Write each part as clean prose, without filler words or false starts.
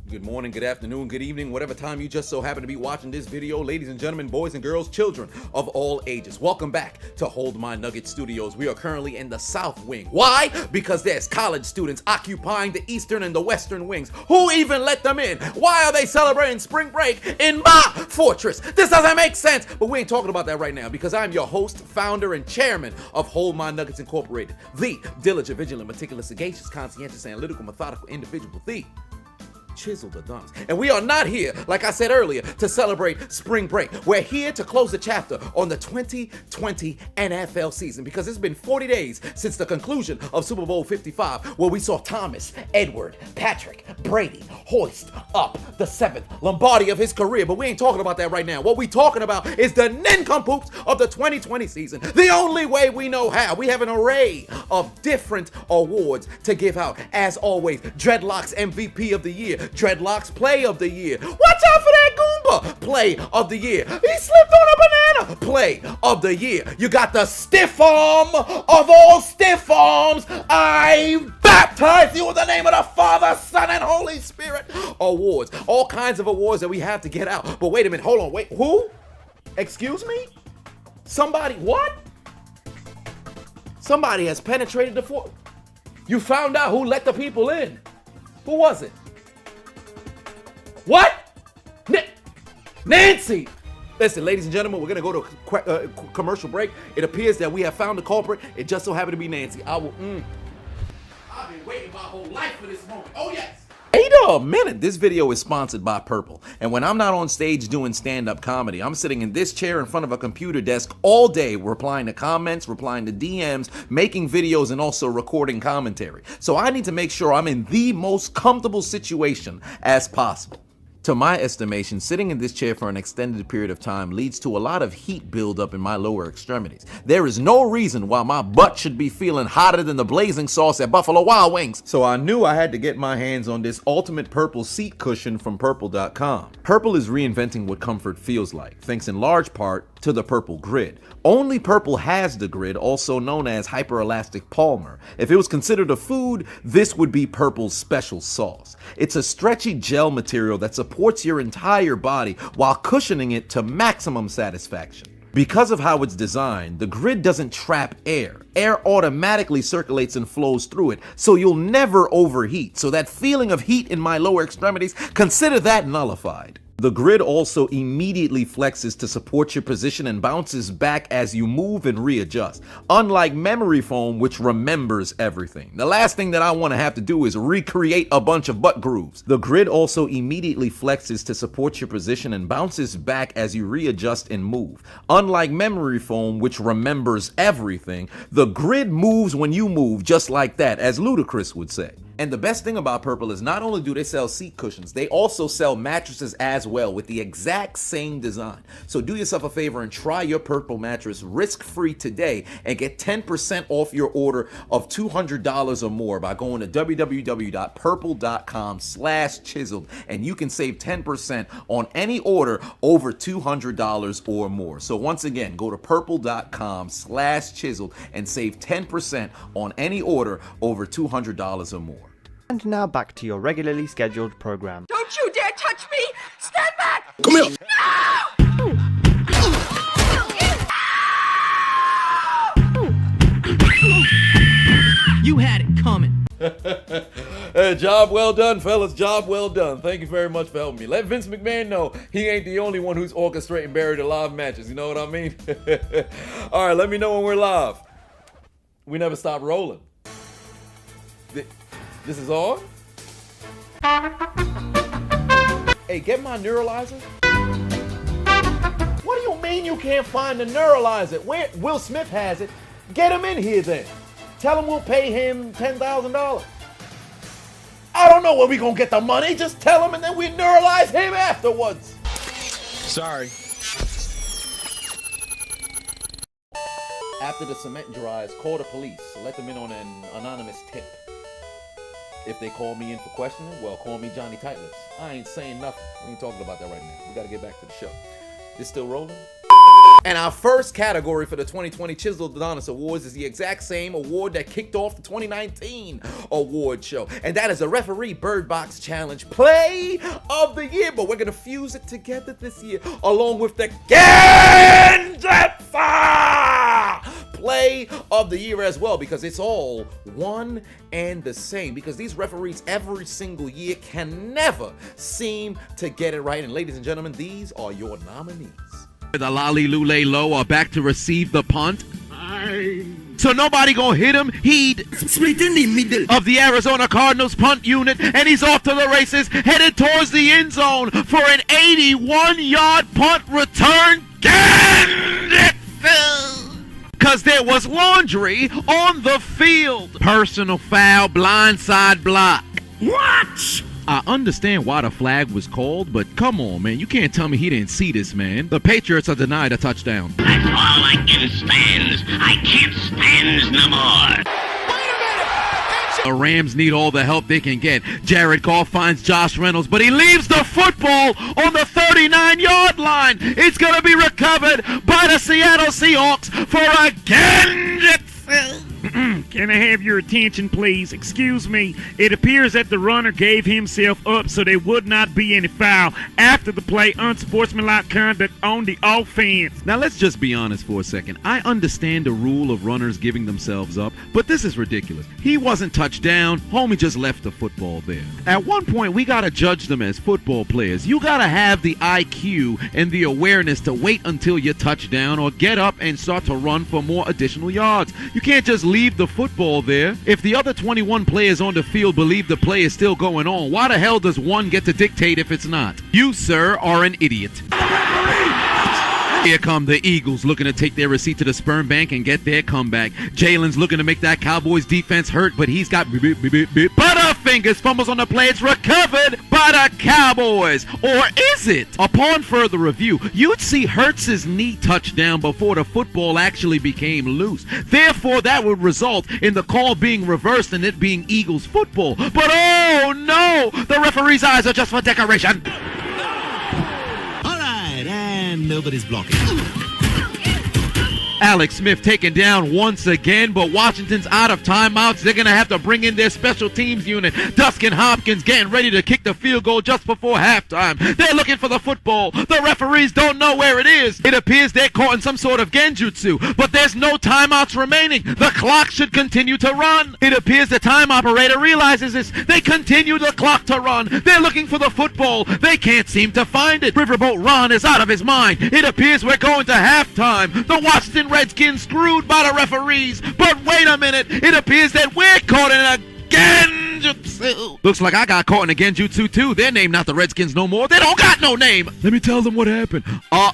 Good morning, good afternoon, good evening, whatever time you just so happen to be watching this video. Ladies and gentlemen, boys and girls, children of all ages, welcome back to Hold My Nugget Studios. We are currently in the South Wing. Why? Because there's college students occupying the Eastern and the Western Wings. Who even let them in? Why are they celebrating spring break in my fortress? This doesn't make sense, but we ain't talking about that right now because I'm your host, founder, and chairman of Hold My Nuggets Incorporated, the diligent, vigilant, meticulous, sagacious, conscientious, analytical, methodical individual, the Chiseled Adonis. And we are not here, like I said earlier, to celebrate spring break. We're here to close the chapter on the 2020 NFL season because it's been 40 days since the conclusion of Super Bowl 55, where we saw Thomas, Edward, Patrick, Brady hoist up the seventh Lombardi of his career. But we ain't talking about that right now. What we talking about is the nincompoops of the 2020 season. The only way we know how. We have an array of different awards to give out. As always, Dreadlocks MVP of the year, Dreadlocks Play of the Year. Watch out for that Goomba! Play of the Year. He slipped on a banana! Play of the Year. You got the stiff arm of all stiff arms. I baptize you in the name of the Father, Son, and Holy Spirit. Awards. All kinds of awards that we have to get out. But wait a minute. Hold on. Wait. Who? Excuse me? Somebody. What? Somebody has penetrated the floor. You found out who let the people in. Who was it? What? Nancy! Listen, ladies and gentlemen, we're going to go to a commercial break. It appears that we have found the culprit. It just so happened to be Nancy. I've been waiting my whole life for this moment. Oh, yes! Wait a minute. This video is sponsored by Purple. And when I'm not on stage doing stand-up comedy, I'm sitting in this chair in front of a computer desk all day, replying to comments, replying to DMs, making videos, and also recording commentary. So I need to make sure I'm in the most comfortable situation as possible. To my estimation, sitting in this chair for an extended period of time leads to a lot of heat buildup in my lower extremities. There is no reason why my butt should be feeling hotter than the blazing sauce at Buffalo Wild Wings. So I knew I had to get my hands on this ultimate purple seat cushion from Purple.com. Purple is reinventing what comfort feels like, thanks in large part to the Purple Grid. Only Purple has the grid, also known as hyperelastic Palmer. If it was considered a food, this would be Purple's special sauce. It's a stretchy gel material that supports your entire body while cushioning it to maximum satisfaction. Because of how it's designed, the grid doesn't trap air. Air automatically circulates and flows through it, so you'll never overheat. So that feeling of heat in my lower extremities, consider that nullified. The grid also immediately flexes to support your position and bounces back as you move and readjust, unlike memory foam, which remembers everything. The last thing that I want to have to do is recreate a bunch of butt grooves. The grid also immediately flexes to support your position and bounces back as you readjust and move. Unlike memory foam, which remembers everything, the grid moves when you move, just like that, as Ludacris would say. And the best thing about Purple is not only do they sell seat cushions, they also sell mattresses as well with the exact same design. So do yourself a favor and try your Purple mattress risk-free today and get 10% off your order of $200 or more by going to www.purple.com/chiseled, and you can save 10% on any order over $200 or more. So once again, go to purple.com/chiseled and save 10% on any order over $200 or more. And now back to your regularly scheduled program. Don't you dare touch me! Stand back! Come here! You had it coming. Job well done, fellas. Job well done. Thank you very much for helping me. Let Vince McMahon know he ain't the only one who's orchestrating buried alive matches. You know what I mean? All right, let me know when we're live. We never stop rolling. This is on? Hey, get my neuralizer. What do you mean you can't find the neuralizer? Where Will Smith has it. Get him in here then. Tell him we'll pay him $10,000. I don't know where we gonna get the money. Just tell him and then we neuralize him afterwards. Sorry. After the cement dries, call the police. Let them in on an anonymous tip. If they call me in for questioning, well, call me Johnny Tightless. I ain't saying nothing. We ain't talking about that right now. We gotta get back to the show. This still rolling? And our first category for the 2020 Chiseled Adonis Awards is the exact same award that kicked off the 2019 award show. And that is a referee Bird Box Challenge Play of the Year. But we're going to fuse it together this year along with the Play of the Year as well, because it's all one and the same. Because these referees every single year can never seem to get it right. And ladies and gentlemen, these are your nominees. The Lolly Lule Low are back to receive the punt. So nobody gonna hit him. He'd split in the middle of the Arizona Cardinals punt unit, and he's off to the races, headed towards the end zone for an 81-yard punt return. Because there was laundry on the field. Personal foul, blindside block. What? I understand why the flag was called, but come on, man. You can't tell me he didn't see this, man. The Patriots are denied a touchdown. That's all I can stand. I can't stand no more. The Rams need all the help they can get. Jared Goff finds Josh Reynolds, but he leaves the football on the 39-yard line. It's going to be recovered by the Seattle Seahawks for a Genjutsu. Can I have your attention, please? Excuse me. It appears that the runner gave himself up so there would not be any foul after the play. Unsportsmanlike conduct on the offense. Now, let's just be honest for a second. I understand the rule of runners giving themselves up, but this is ridiculous. He wasn't touched down. Homie just left the football there. At one point, we got to judge them as football players. You got to have the IQ and the awareness to wait until you touch down or get up and start to run for more additional yards. You can't just leave the football there. If the other 21 players on the field believe the play is still going on, why the hell does one get to dictate if it's not? You, sir, are an idiot. Here come the Eagles looking to take their receipt to the sperm bank and get their comeback. Jalen's looking to make that Cowboys defense hurt, but he's got Butterfingers fumbles on the play. It's recovered by the Cowboys. Or is it? Upon further review, you'd see Hurts's knee touch down before the football actually became loose. Therefore, that would result in the call being reversed and it being Eagles football. But oh no! The referee's eyes are just for decoration. And nobody's blocking. Alex Smith taken down once again, but Washington's out of timeouts. They're going to have to bring in their special teams unit. Dustin Hopkins getting ready to kick the field goal just before halftime. They're looking for the football. The referees don't know where it is. It appears they're caught in some sort of genjutsu, but there's no timeouts remaining. The clock should continue to run. It appears the time operator realizes this. They continue the clock to run. They're looking for the football. They can't seem to find it. Riverboat Ron is out of his mind. It appears we're going to halftime. The Washington Redskins screwed by the referees, but wait a minute, it appears that we're caught in a genjutsu. Looks like I got caught in a genjutsu too. Their name not the Redskins no more. They don't got no name. Let me tell them what happened.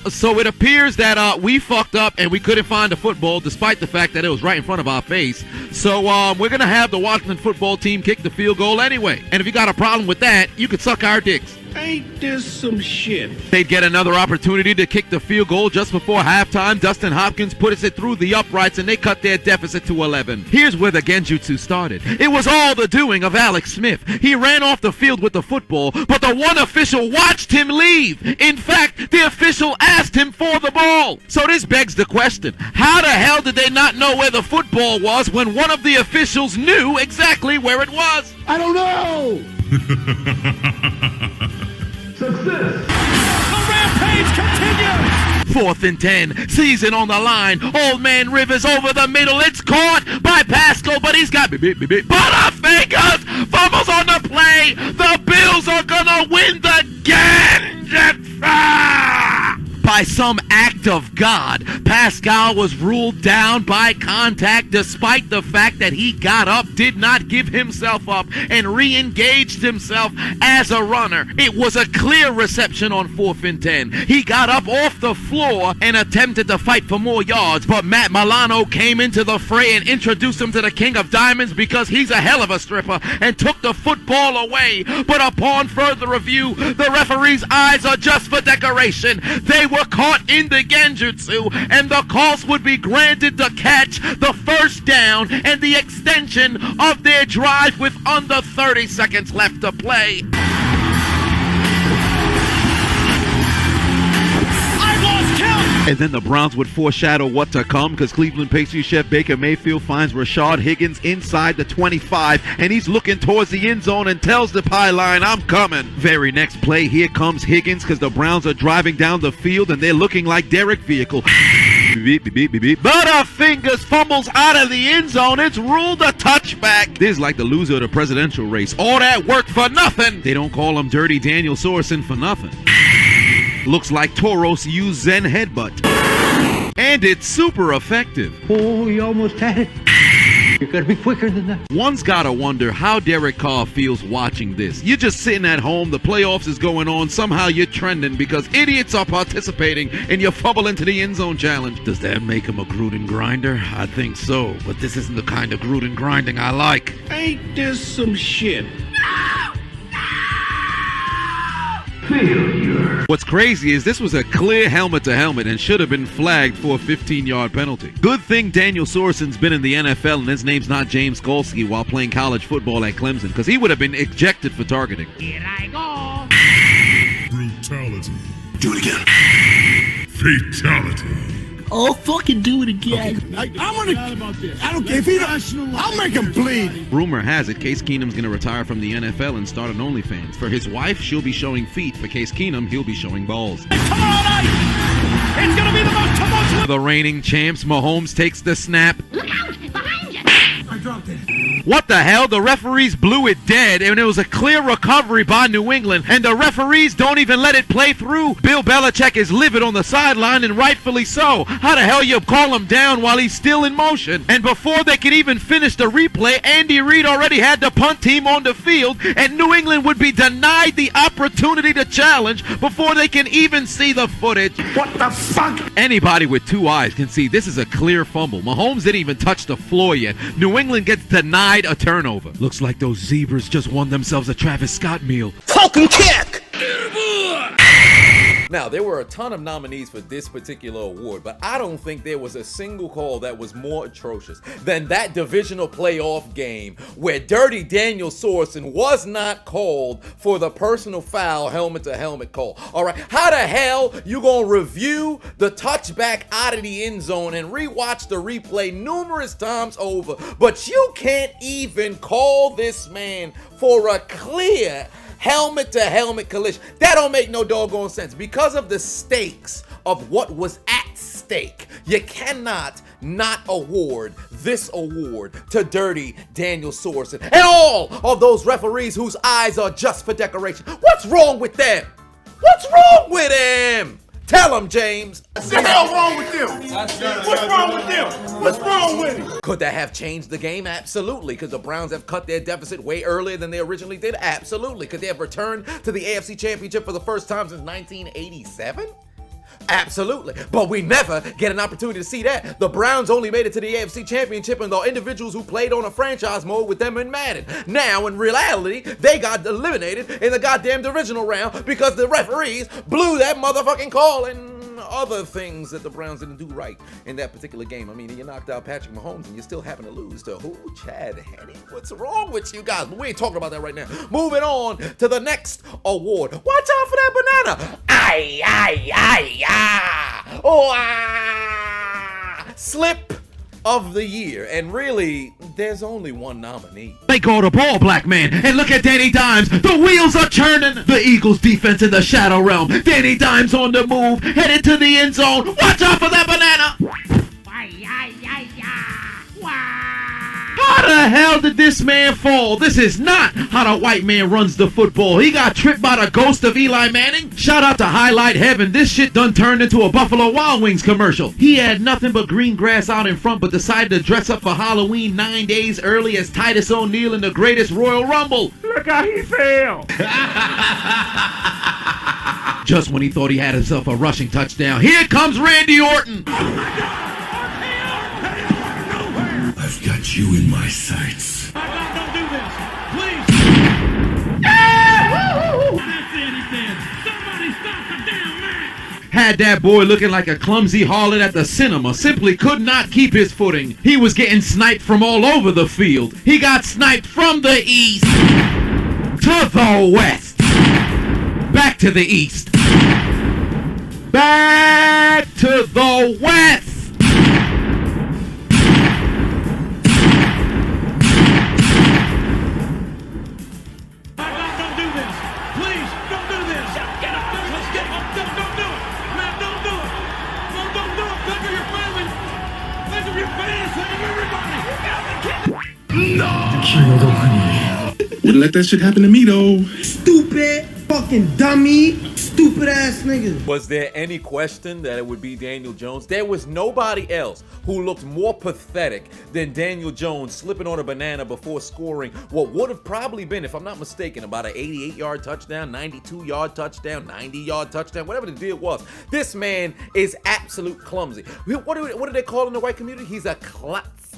So it appears that we fucked up and we couldn't find the football despite the fact that it was right in front of our face. So we're gonna have the Washington football team kick the field goal anyway. And if you got a problem with that, you could suck our dicks. Ain't this some shit? They'd get another opportunity to kick the field goal just before halftime. Dustin Hopkins puts it through the uprights and they cut their deficit to 11. Here's where the genjutsu started. It was all the doing of Alex Smith. He ran off the field with the football, but the one official watched him leave. In fact, the official asked him for the ball. So this begs the question, how the hell did they not know where the football was when one of the officials knew exactly where it was? I don't know! Success! The rampage continues! 4th and 10, season on the line. Old man Rivers over the middle. It's caught by Pascal, but he's got Butterfingers. Fumbles on the play. The Bills are gonna win the Genjutsu. By some act of God, Pascal was ruled down by contact despite the fact that he got up, did not give himself up, and re-engaged himself as a runner. It was a clear reception on 4th and 10. He got up off the floor and attempted to fight for more yards, but Matt Milano came into the fray and introduced him to the King of Diamonds because he's a hell of a stripper and took the football away. But upon further review, the referee's eyes are just for decoration. They were caught in the genjutsu, and the calls would be granted to catch the first down and the extension of their drive with under 30 seconds left to play. I lost count. And then the Browns would foreshadow what to come because Cleveland pastry chef Baker Mayfield finds Rashard Higgins inside the 25 and he's looking towards the end zone and tells the pylon, I'm coming. Very next play, here comes Higgins because the Browns are driving down the field and they're looking like Derek Vehicle. Beep, beep, beep, beep, beep. Butterfingers fumbles out of the end zone. It's ruled a touchback. This is like the loser of the presidential race. All that work for nothing. They don't call him Dirty Daniel Sorensen for nothing. Looks like Toros used Zen Headbutt. And it's super effective. Oh, you almost had it. You gotta be quicker than that. One's gotta wonder how Derek Carr feels watching this. You're just sitting at home, the playoffs is going on, somehow you're trending because idiots are participating and you fumble into the end zone challenge. Does that make him a Gruden grinder? I think so, but this isn't the kind of Gruden grinding I like. Ain't this some shit? What's crazy is this was a clear helmet to helmet and should have been flagged for a 15-yard penalty. Good thing Daniel Sorensen's been in the NFL and his name's not James Skolsky while playing college football at Clemson because he would have been ejected for targeting. Here I go. Brutality. Do it again. Fatality. Oh, fucking do it again. Okay. I don't care if he don't. I'll make him bleed. Rumor has it Case Keenum's going to retire from the NFL and start an OnlyFans. For his wife, she'll be showing feet. For Case Keenum, he'll be showing balls. Tomorrow night, it's gonna be the most tumultuous. The reigning champs, Mahomes takes the snap. Look out! Behind you! I dropped it. What the hell? The referees blew it dead, and it was a clear recovery by New England, and the referees don't even let it play through. Bill Belichick is livid on the sideline, and rightfully so. How the hell you call him down while he's still in motion? And before they could even finish the replay, Andy Reid already had the punt team on the field, and New England would be denied the opportunity to challenge before they can even see the footage. What the fuck? Anybody with two eyes can see this is a clear fumble. Mahomes didn't even touch the floor yet. New England gets denied a turnover. Looks like those zebras just won themselves a Travis Scott meal. Falcon kick! Now, there were a ton of nominees for this particular award, but I don't think there was a single call that was more atrocious than that divisional playoff game where Dirty Daniel Sorensen was not called for the personal foul helmet-to-helmet call. All right, how the hell you gonna review the touchback out of the end zone and rewatch the replay numerous times over, but you can't even call this man for a clear helmet-to-helmet collision? That don't make no doggone sense. Because of the stakes of what was at stake, you cannot not award this award to Dirty Daniel Sorensen and all of those referees whose eyes are just for decoration. What's wrong with them? What's wrong with him? Tell him, James. What the hell wrong with them? What's wrong with them? What's wrong with him? Could that have changed the game? Absolutely. Because the Browns have cut their deficit way earlier than they originally did? Absolutely. Could they have returned to the AFC Championship for the first time since 1987? Absolutely. But we never get an opportunity to see that. The Browns only made it to the AFC Championship and the individuals who played on a franchise mode with them in Madden. Now, in reality, they got eliminated in the goddamn divisional round because the referees blew that motherfucking call and other things that the Browns didn't do right in that particular game. I mean, you knocked out Patrick Mahomes and you still happen to lose to who? Chad Henne? What's wrong with you guys? But we ain't talking about that right now. Moving on to the next award. Watch out for that banana. Ay, ay, ay, ah. Oh, ah. Slip of the year. And really, there's only one nominee. They call the ball, black man, and look at Danny Dimes. The wheels are turning. The Eagles defense in the shadow realm. Danny Dimes on the move, headed to the end zone. Watch out for that banana. How the hell did this man fall? This is not how the white man runs the football. He got tripped by the ghost of Eli Manning. Shout out to Highlight Heaven. This shit done turned into a Buffalo Wild Wings commercial. He had nothing but green grass out in front, but decided to dress up for Halloween 9 days early as Titus O'Neil in the greatest Royal Rumble. Look how he fell. Just when he thought he had himself a rushing touchdown, here comes Randy Orton. I've got you in my sights. Don't do this. Please. That's it, he said. Somebody stop the damn match. Had that boy looking like a clumsy harlot at the cinema. Simply could not keep his footing. He was getting sniped from all over the field. He got sniped from the east to the west. Back to the east. back to the West. Don't do this. Please, don't do this. Get up. Let's get up. Don't do it. Man, don't do it. No, don't do it. Think of your family. Think of your fans. Think of everybody. You got the kid. Wouldn't let that shit happen to me though. Stupid fucking dummy. Stupid ass niggas. Was there any question that it would be Daniel Jones? There was nobody else who looked more pathetic than Daniel Jones slipping on a banana before scoring what would have probably been, if I'm not mistaken, about an 88-yard touchdown, 92-yard touchdown, 90-yard touchdown, whatever the deal was. This man is absolute clumsy. What do they call in the white community? He's a klutz.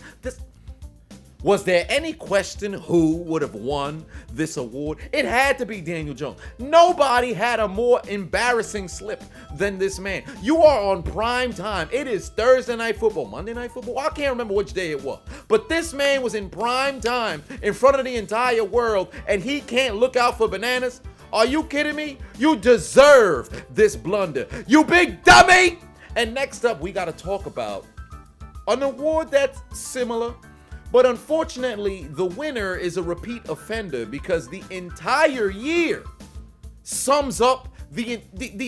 Was there any question who would have won this award? It had to be Daniel Jones. Nobody had a more embarrassing slip than this man. You are on prime time. It is Thursday Night Football, Monday Night Football. I can't remember which day it was. But this man was in prime time in front of the entire world, and he can't look out for bananas? Are you kidding me? You deserve this blunder, you big dummy! And next up, we got to talk about an award that's similar. But unfortunately, the winner is a repeat offender because the entire year sums up the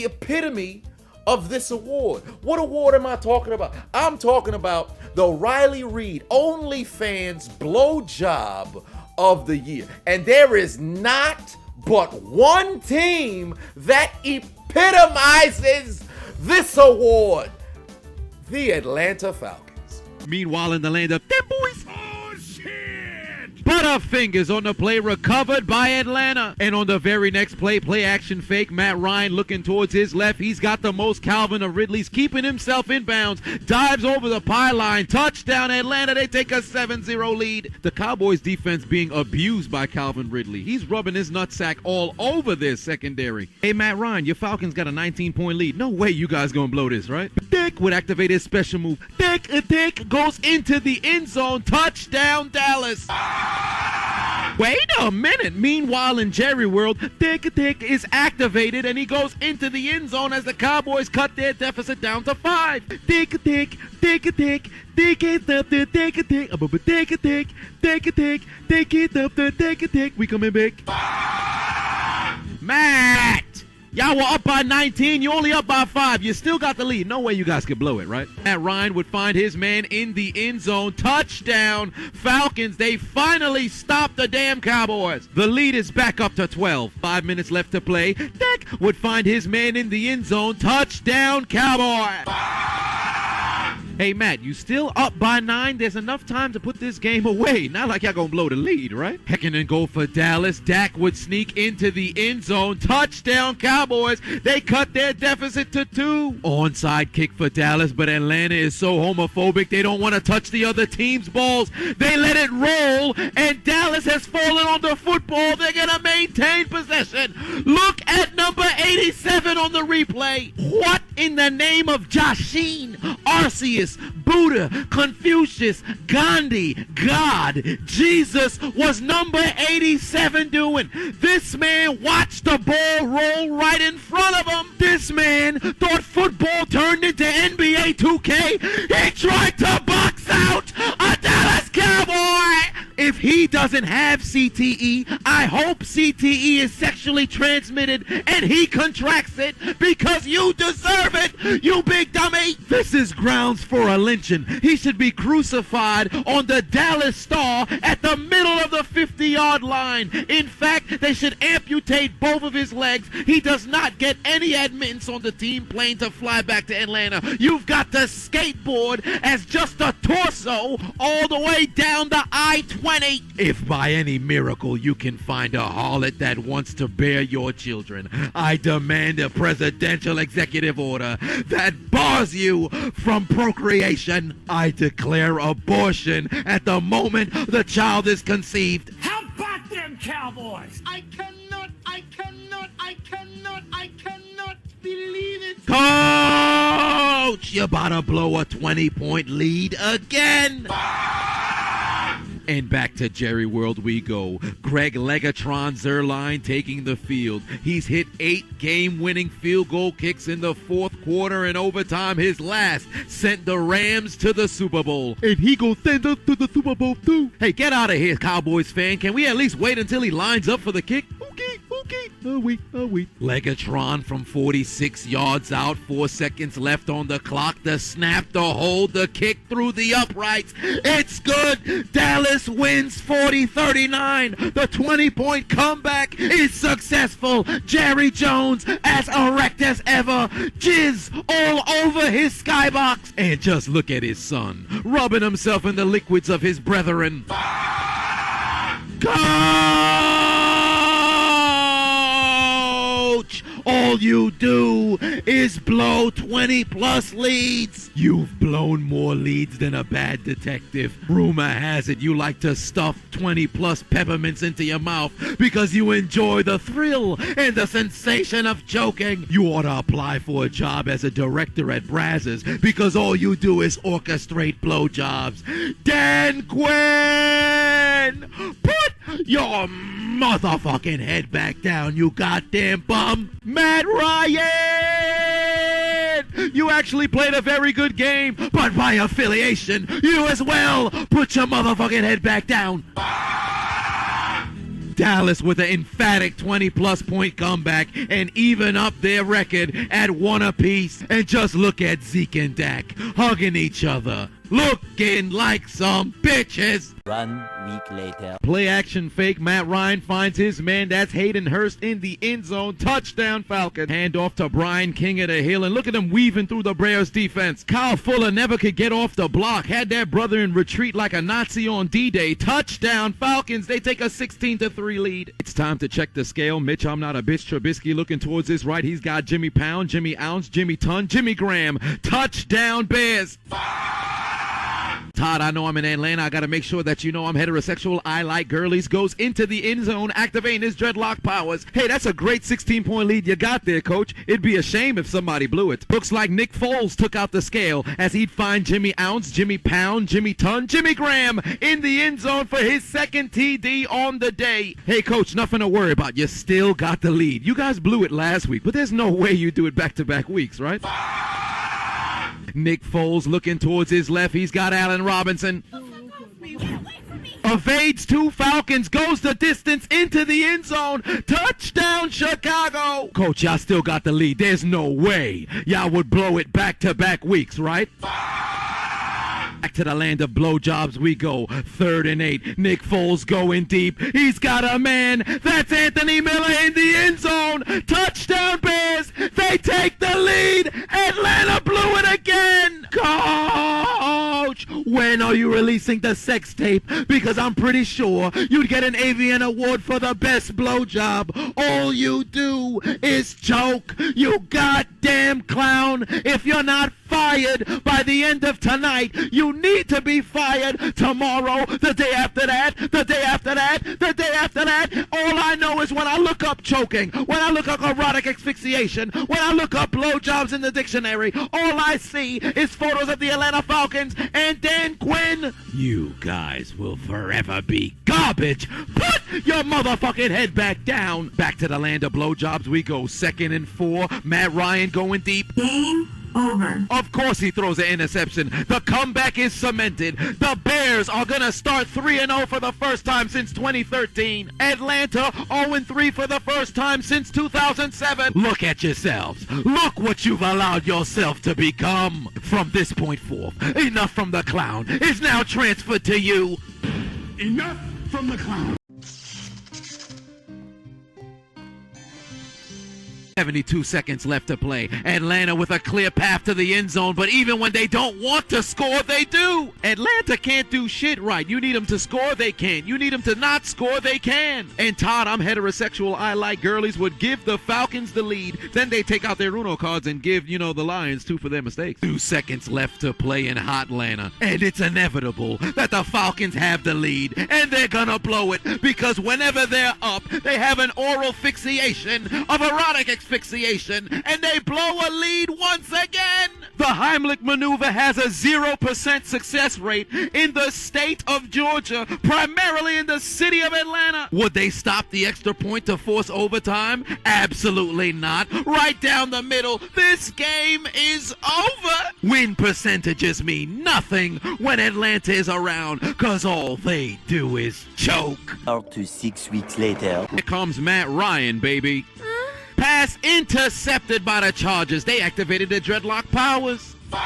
epitome of this award. What award am I talking about? I'm talking about the Riley Reid OnlyFans Blowjob of the Year. And there is not but one team that epitomizes this award: the Atlanta Falcons. Meanwhile, in the land of them boys, Butterfingers on the play, recovered by Atlanta. And on the very next play action fake, Matt Ryan looking towards his left. He's got the most Calvin of Ridley's, keeping himself in bounds, dives over the pylon, touchdown Atlanta. They take a 7-0 lead. The Cowboys defense being abused by Calvin Ridley. He's rubbing his nutsack all over their secondary. Hey, Matt Ryan, your Falcons got a 19-point lead. No way you guys gonna blow this, right? Dick would activate his special move. Dick goes into the end zone. Touchdown Dallas. Wait a minute. Meanwhile, in Jerry World, Dick is activated and he goes into the end zone as the Cowboys cut their deficit down to 5. Dick, we coming back. Matt! Y'all were up by 19. You only up by 5. You still got the lead. No way you guys could blow it, right? Matt Ryan would find his man in the end zone. Touchdown, Falcons. They finally stopped the damn Cowboys. The lead is back up to 12. 5 minutes left to play. Dick would find his man in the end zone. Touchdown, Cowboys. Hey, Matt, you still up by 9? There's enough time to put this game away. Not like y'all gonna blow the lead, right? Heckin' and go for Dallas. Dak would sneak into the end zone. Touchdown, Cowboys. They cut their deficit to 2. Onside kick for Dallas, but Atlanta is so homophobic they don't want to touch the other team's balls. They let it roll, and Dallas has fallen on the football. They're gonna maintain possession. Look at number 87 on the replay. What in the name of Jasheen, Arceus, Buddha, Confucius, Gandhi, God, Jesus was number 87 doing? This man watched the ball roll right in front of him. This man thought football turned into NBA 2K. He tried to box out a Dallas Cowboy. If he doesn't have CTE, I hope CTE is sexually transmitted and he contracts it because you deserve it, you big dummy. This is grounds for a lynching. He should be crucified on the Dallas Star at the middle of the 50-yard line. In fact, they should amputate both of his legs. He does not get any admittance on the team plane to fly back to Atlanta. You've got to skateboard as just a torso all the way down the I-20. If by any miracle you can find a harlot that wants to bear your children, I demand a presidential executive order that bars you from procreation. I declare abortion at the moment the child is conceived. How about them Cowboys? I cannot believe it. Coach, you're about to blow a 20-point lead again. And back to Jerry World we go. Greg Legatron Zerline taking the field. He's hit 8 game-winning field goal kicks in the fourth quarter and overtime. His last sent the Rams to the Super Bowl. And he gonna send us to the Super Bowl too. Hey, get out of here, Cowboys fan. Can we at least wait until he lines up for the kick? Okay. Are we? Legatron from 46 yards out, 4 seconds left on the clock. The snap, the hold, the kick through the uprights. It's good. Dallas wins 40-39. The 20-point comeback is successful. Jerry Jones, as erect as ever, jizz all over his skybox. And just look at his son, rubbing himself in the liquids of his brethren. Coach, all you do is blow 20-plus leads. You've blown more leads than a bad detective. Rumor has it you like to stuff 20-plus peppermints into your mouth because you enjoy the thrill and the sensation of choking. You ought to apply for a job as a director at Brazzers because all you do is orchestrate blowjobs. Dan Quinn, put your motherfucking head back down, you goddamn bum. Matt Ryan, you actually played a very good game, but by affiliation, you as well. Put your motherfucking head back down. Dallas with an emphatic 20-plus point comeback and even up their record at 1 apiece. And just look at Zeke and Dak hugging each other, looking like some bitches. 1 week later. Play action fake. Matt Ryan finds his man. That's Hayden Hurst in the end zone. Touchdown Falcons. Hand off to Brian King at a hill. And look at him weaving through the Bears defense. Kyle Fuller never could get off the block. Had that brother in retreat like a Nazi on D-Day. Touchdown Falcons. They take a 16-3 lead. It's time to check the scale. Mitch, I'm not a bitch. Trubisky looking towards his right. He's got Jimmy Pound, Jimmy Ounce, Jimmy Ton, Jimmy Graham. Touchdown Bears. Todd, I know I'm in Atlanta. I got to make sure that you know I'm heterosexual. I like girlies. Goes into the end zone, activating his dreadlock powers. Hey, that's a great 16-point lead you got there, coach. It'd be a shame if somebody blew it. Looks like Nick Foles took out the scale as he'd find Jimmy Ounce, Jimmy Pound, Jimmy Ton, Jimmy Graham in the end zone for his second TD on the day. Hey, coach, nothing to worry about. You still got the lead. You guys blew it last week, but there's no way you do it back-to-back weeks, right? Nick Foles looking towards his left. He's got Allen Robinson. Evades 2 Falcons. Goes the distance into the end zone. Touchdown Chicago. Coach, y'all still got the lead. There's no way y'all would blow it back-to-back weeks, right? Back to the land of blowjobs we go. 3rd and 8. Nick Foles going deep. He's got a man. That's Anthony Miller in the end zone. Touchdown Bears. They take the lead. Atlanta blew it again. Coach, when are you releasing the sex tape? Because I'm pretty sure you'd get an AVN award for the best blowjob. All you do is choke. You goddamn clown. If you're not fired by the end of tonight, you need to be fired tomorrow, the day after that, the day after that, the day after that. All I know is when I look up choking, when I look up erotic asphyxiation, when I look up blowjobs in the dictionary, all I see is photos of the Atlanta Falcons and Dan Quinn. You guys will forever be garbage. Put your motherfucking head back down. Back to the land of blowjobs we go. 2nd and 4. Matt Ryan going deep. Game over. Of course he throws an interception. The comeback is cemented. The Bears are going to start 3-0 for the first time since 2013. Atlanta 0-3 for the first time since 2007. Look at yourselves. Look what you've allowed yourself to become. From this point forth, enough from the clown is now transferred to you. Enough from the clown. 72 seconds left to play. Atlanta with a clear path to the end zone, but even when they don't want to score, they do. Atlanta can't do shit right. You need them to score, they can't. You need them to not score, they can. And Todd, I'm heterosexual, I like girlies, would give the Falcons the lead. Then they take out their Uno cards and give, the Lions 2 for their mistakes. 2 seconds left to play in hot Atlanta. And it's inevitable that the Falcons have the lead. And they're gonna blow it because whenever they're up, they have an oral fixation of erotic asphyxiation, and they blow a lead once again. The Heimlich maneuver has a 0% success rate in the state of Georgia, primarily in the city of Atlanta. Would they stop the extra point to force overtime? Absolutely not. Right down the middle, this game is over. Win percentages mean nothing when Atlanta is around, cause all they do is choke. 4 to 6 weeks later. Here comes Matt Ryan, baby. Pass intercepted by the Chargers. They activated their dreadlock powers. God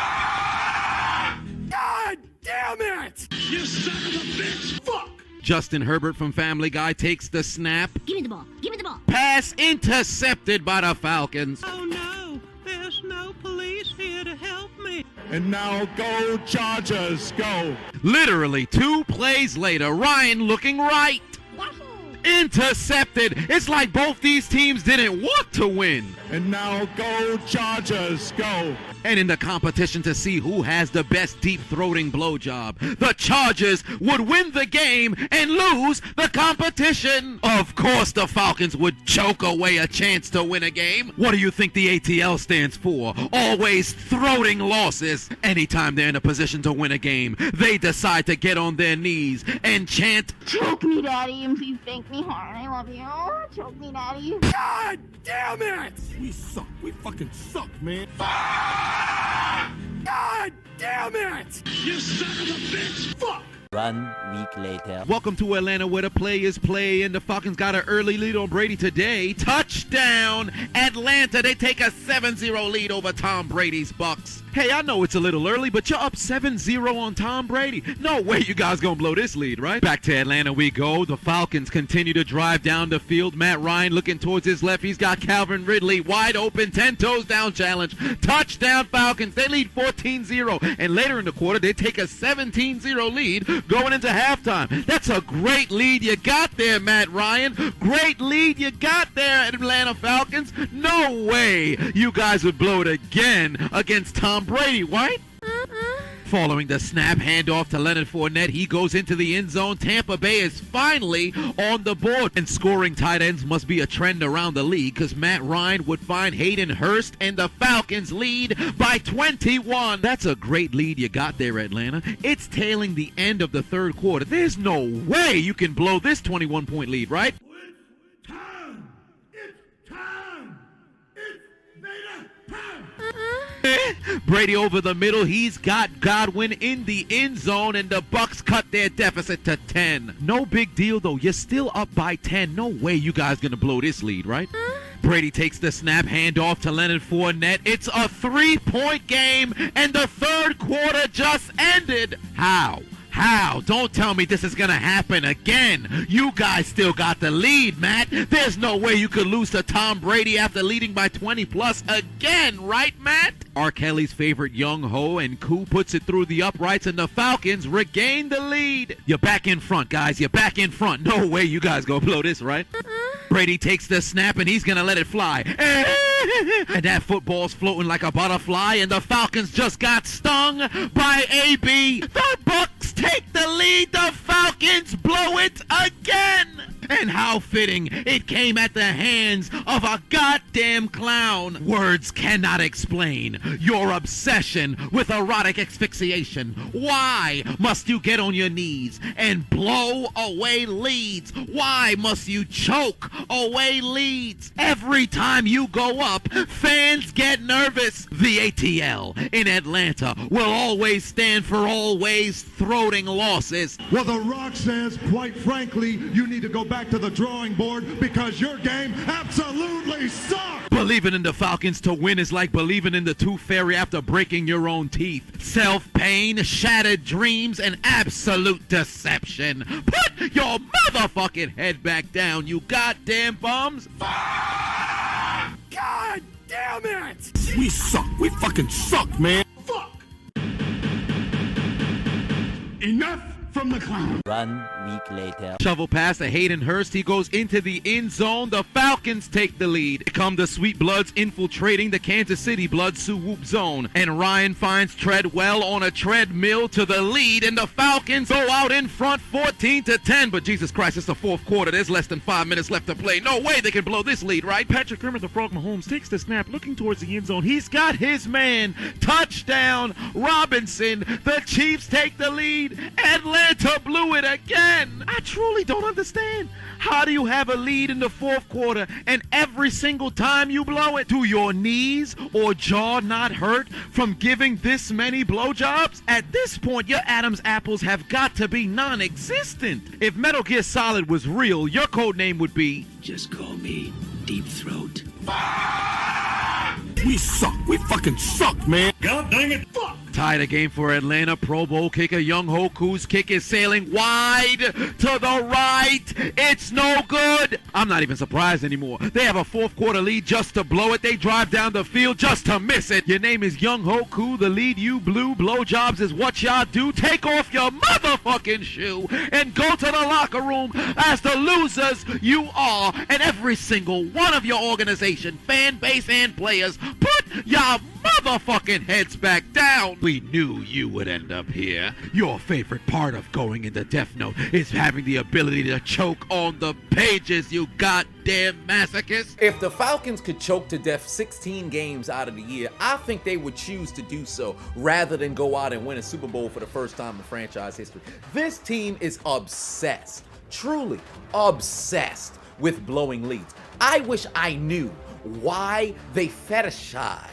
damn it! You son of a bitch! Fuck! Justin Herbert from Family Guy takes the snap. Give me the ball. Give me the ball. Pass intercepted by the Falcons. Oh no, there's no police here to help me. And now go Chargers, go! Literally 2 plays later, Ryan looking right. Intercepted. It's like both these teams didn't want to win. And now go Chargers, go! And in the competition to see who has the best deep-throating blowjob, the Chargers would win the game and lose the competition. Of course the Falcons would choke away a chance to win a game. What do you think the ATL stands for? Always throating losses. Anytime they're in a position to win a game, they decide to get on their knees and chant, Choke me, Daddy, and please thank me hard. I love you. Choke me, Daddy. God damn it! We suck. We fucking suck, man. God damn it! You son of a bitch! Fuck! 1 week later. Welcome to Atlanta, where the players play, and the Falcons got an early lead on Brady today. Touchdown, Atlanta. They take a 7-0 lead over Tom Brady's Bucks. Hey, I know it's a little early, but you're up 7-0 on Tom Brady. No way you guys gonna blow this lead, right? Back to Atlanta we go. The Falcons continue to drive down the field. Matt Ryan looking towards his left. He's got Calvin Ridley wide open, 10 toes down challenge. Touchdown Falcons. They lead 14-0. And later in the quarter, they take a 17-0 lead going into halftime. That's a great lead you got there, Matt Ryan. Great lead you got there, Atlanta Falcons. No way you guys would blow it again against Tom Brady, right? Following the snap, handoff to Leonard Fournette, he goes into the end zone. Tampa Bay is finally on the board. And scoring tight ends must be a trend around the league, because Matt Ryan would find Hayden Hurst, and the Falcons lead by 21. That's a great lead you got there, Atlanta. It's tailing the end of the third quarter. There's no way you can blow this 21-point lead, right? It's time! It's time! It's beta time! Brady over the middle. He's got Godwin in the end zone, and the Bucks cut their deficit to 10. No big deal, though. You're still up by 10. No way you guys gonna blow this lead, right? Brady takes the snap, handoff to Leonard Fournette. It's a 3-point game, and the third quarter just ended. How? Don't tell me this is gonna happen again. You guys still got the lead, Matt. There's no way you could lose to Tom Brady after leading by 20 plus again, right, Matt? R. Kelly's favorite young ho and Koo puts it through the uprights, and the Falcons regain the lead. You're back in front, guys. You're back in front. No way you guys gonna blow this, right? Brady takes the snap, and he's gonna let it fly. And that football's floating like a butterfly, and the Falcons just got stung by AB. The Bucks take the lead. The Falcons blow it again. And how fitting, it came at the hands of a goddamn clown. Words cannot explain your obsession with erotic asphyxiation. Why must you get on your knees and blow away leads? Why must you choke away leads? Every time you go up, fans get nervous. The ATL in Atlanta will always stand for always throating losses. Well, The Rock says, quite frankly, you need to go back to the drawing board because your game absolutely sucks. Believing in the Falcons to win is like believing in the Tooth Fairy after breaking your own teeth. Self-pain, shattered dreams, and absolute deception. Put your motherfucking head back down, you goddamn bums. God damn it! We suck. We fucking suck, man. Fuck. Enough from the clown. 1 week later. Shovel pass to Hayden Hurst. He goes into the end zone. The Falcons take the lead. Here come the Sweet Bloods infiltrating the Kansas City Blood swoop zone. And Ryan finds Treadwell on a treadmill to the lead. And the Falcons go out in front 14-10. But Jesus Christ, it's the fourth quarter. There's less than 5 minutes left to play. No way they can blow this lead, right? Patrick Kermit the Frog Mahomes takes the snap, looking towards the end zone. He's got his man. Touchdown, Robinson. The Chiefs take the lead. Atlanta blew it again. I truly don't understand. How do you have a lead in the fourth quarter and every single time you blow it? Do your knees or jaw not hurt from giving this many blowjobs? At this point, your Adam's apples have got to be non-existent. If Metal Gear Solid was real, your code name would be... Just call me Deep Throat. We suck. We fucking suck, man. God dang it. Fuck. Tie the game for Atlanta. Pro Bowl kicker Young Hoku's kick is sailing wide to the right. It's no good. I'm not even surprised anymore. They have a fourth quarter lead just to blow it. They drive down the field just to miss it. Your name is Young Hoku. The lead you blew. Blowjobs is what y'all do. Take off your motherfucking shoe and go to the locker room as the losers you are. And every single one of your organization, fan base, and players, put your motherfucking heads back down. We knew you would end up here. Your favorite part of going into Death Note is having the ability to choke on the pages, you goddamn masochist. If the Falcons could choke to death 16 games out of the year, I think they would choose to do so rather than go out and win a Super Bowl for the first time in franchise history. This team is obsessed, truly obsessed with blowing leads. I wish I knew why they fetishize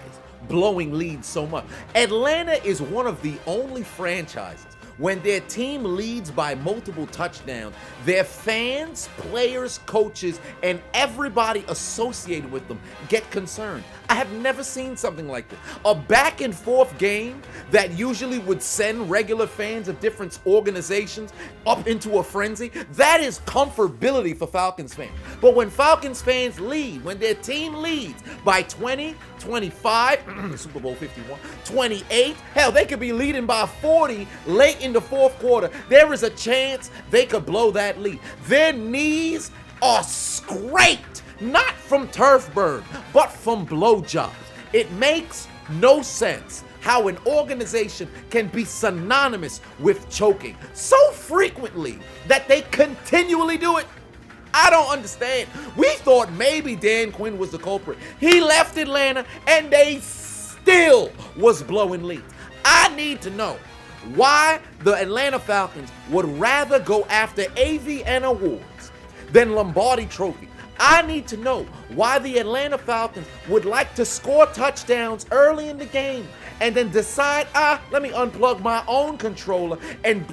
blowing leads so much. Atlanta is one of the only franchises when their team leads by multiple touchdowns, their fans, players, coaches, and everybody associated with them get concerned. I have never seen something like this. A back and forth game that usually would send regular fans of different organizations up into a frenzy, that is comfortability for Falcons fans. But when Falcons fans lead, when their team leads by 20, 25, Super Bowl 51, 28, hell, they could be leading by 40 late in the fourth quarter. There is a chance they could blow that lead. Their knees are scraped, not from turf burn, but from blowjobs. It makes no sense how an organization can be synonymous with choking so frequently that they continually do it. I don't understand. We thought maybe Dan Quinn was the culprit. He left Atlanta and they still was blowing leads. I need to know why the Atlanta Falcons would rather go after AVN awards than Lombardi Trophy. I need to know why the Atlanta Falcons would like to score touchdowns early in the game and then decide, let me unplug my own controller and,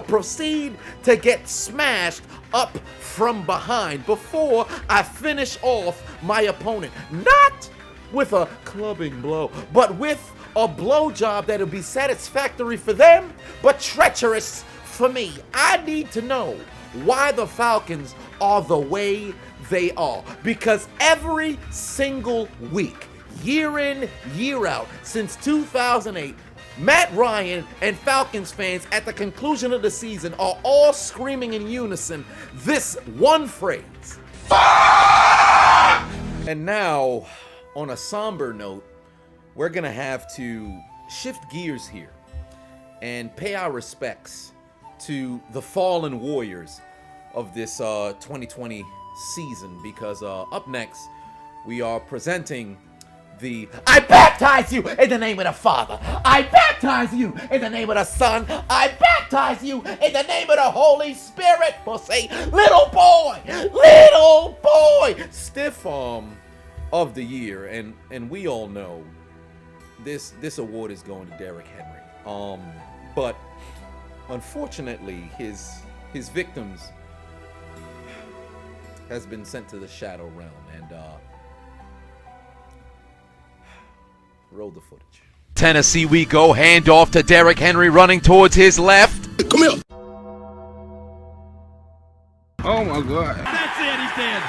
proceed to get smashed up from behind before I finish off my opponent. Not with a clubbing blow, but with a blowjob that'll be satisfactory for them, but treacherous for me. I need to know why the Falcons are the way they are. Because every single week, year in, year out, since 2008, Matt Ryan and Falcons fans at the conclusion of the season are all screaming in unison this one phrase. And now, on a somber note, we're going to have to shift gears here and pay our respects to the fallen warriors of this 2020 season, because up next we are presenting the I baptize you in the name of the Father, I baptize you in the name of the Son, I baptize you in the name of the Holy Spirit, for say little boy, stiff arm of the year. And we all know this award is going to Derrick Henry, but unfortunately his victims has been sent to the shadow realm, and roll the footage. Tennessee we go, handoff to Derrick Henry running towards his left. Come here. Oh my God. That's it, he's dead.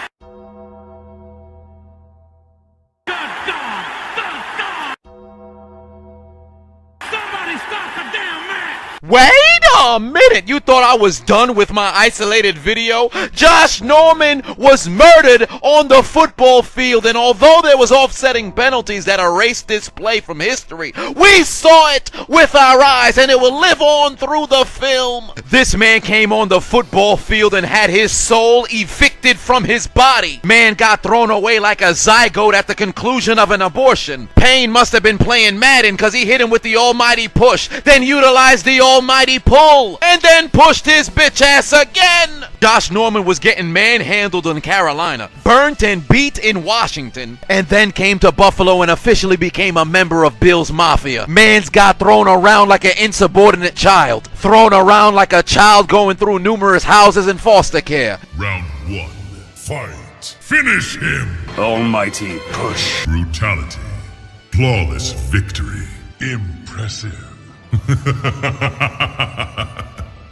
Somebody stop the damn man! Wait Oh, minute, you thought I was done with my isolated video? Josh Norman was murdered on the football field, and although there was offsetting penalties that erased this play from history, we saw it with our eyes, and it will live on through the film. This man came on the football field and had his soul evicted from his body. Man got thrown away like a zygote at the conclusion of an abortion. Payne must have been playing Madden because he hit him with the almighty push, then utilized the almighty pull, and then pushed his bitch ass again. Josh Norman was getting manhandled in Carolina, burnt and beat in Washington, and then came to Buffalo and officially became a member of Bill's Mafia. Man's got thrown around like an insubordinate child, thrown around like a child going through numerous houses in foster care. Round 1, fight. Finish him. Almighty push. Brutality. Flawless victory. Impressive.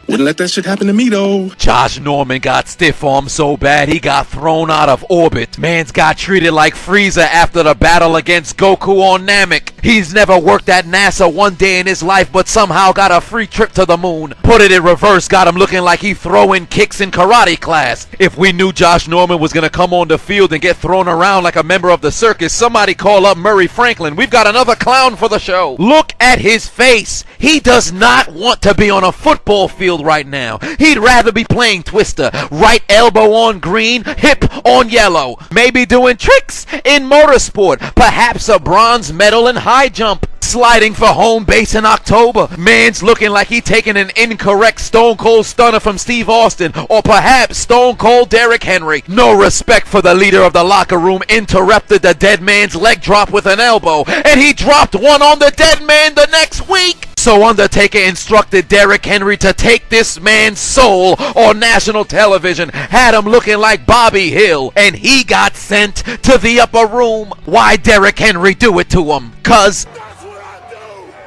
Wouldn't let that shit happen to me, though. Josh Norman got stiff-armed so bad he got thrown out of orbit. Man's got treated like Frieza after the battle against Goku on Namek. He's never worked at NASA one day in his life, but somehow got a free trip to the moon. Put it in reverse, got him looking like he throwing kicks in karate class. If we knew Josh Norman was gonna come on the field and get thrown around like a member of the circus, somebody call up Murray Franklin. We've got another clown for the show. Look at his face. He does not want to be on a football field right now. He'd rather be playing Twister, right elbow on green, hip on yellow, maybe doing tricks in motorsport, perhaps a bronze medal in high jump, sliding for home base in October. Man's looking like he taking an incorrect Stone Cold Stunner from Steve Austin, or perhaps Stone Cold Derrick Henry. No respect for the leader of the locker room, interrupted the dead man's leg drop with an elbow, and he dropped one on the dead man the next week. So Undertaker instructed Derrick Henry to take this man's soul on national television, had him looking like Bobby Hill, and he got sent to the upper room. Why Derrick Henry do it to him? 'Cause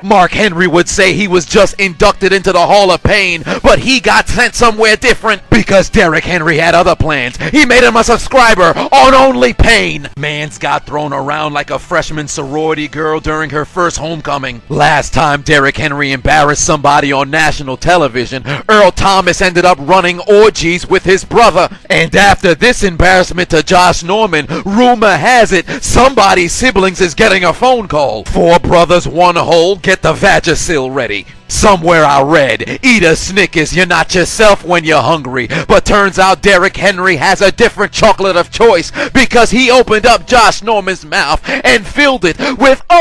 Mark Henry would say he was just inducted into the Hall of Pain, but he got sent somewhere different because Derrick Henry had other plans. He made him a subscriber on Only Pain. Man's got thrown around like a freshman sorority girl during her first homecoming. Last time Derrick Henry embarrassed somebody on national television, Earl Thomas ended up running orgies with his brother. And after this embarrassment to Josh Norman, rumor has it somebody's siblings is getting a phone call. 4 brothers, 1 hole, get the Vagisil ready. Somewhere I read, eat a Snickers, you're not yourself when you're hungry. But turns out Derrick Henry has a different chocolate of choice because he opened up Josh Norman's mouth and filled it with Oh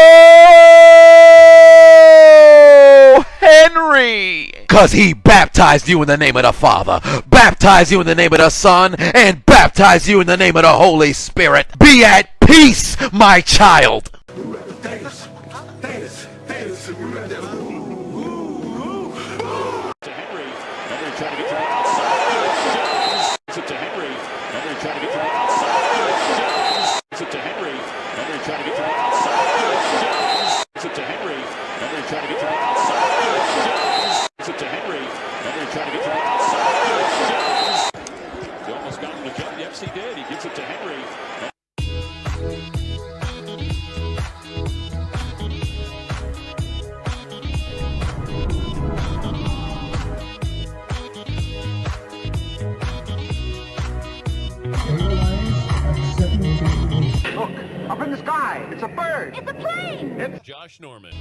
Henry. 'Cause he baptized you in the name of the Father, baptized you in the name of the Son, and baptized you in the name of the Holy Spirit. Be at peace, my child. Up in the sky! It's a bird! It's a plane! It's Josh Norman.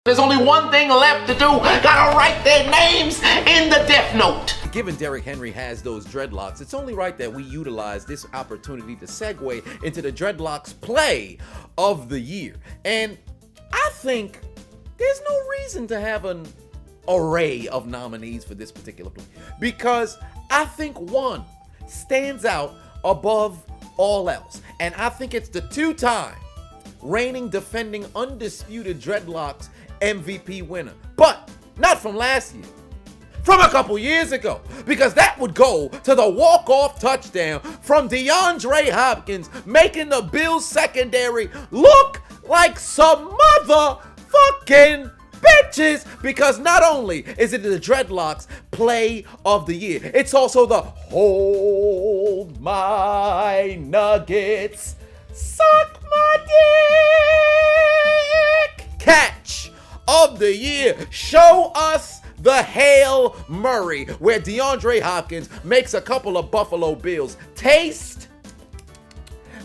There's only one thing left to do. Gotta write their names in the death note. Given Derrick Henry has those dreadlocks, it's only right that we utilize this opportunity to segue into the dreadlocks play of the year. And I think there's no reason to have an array of nominees for this particular play, because I think one stands out above all else. And I think it's the 2-time reigning, defending, undisputed Dreadlocks MVP winner. But not from last year, from a couple years ago, because that would go to the walk-off touchdown from DeAndre Hopkins, making the Bills secondary look like some motherfucking bitch bitches, because not only is it the Dreadlocks Play of the Year, it's also the Hold My Nuggets, Suck My Dick Catch of the Year. Show us the Hail Murray, where DeAndre Hopkins makes a couple of Buffalo Bills taste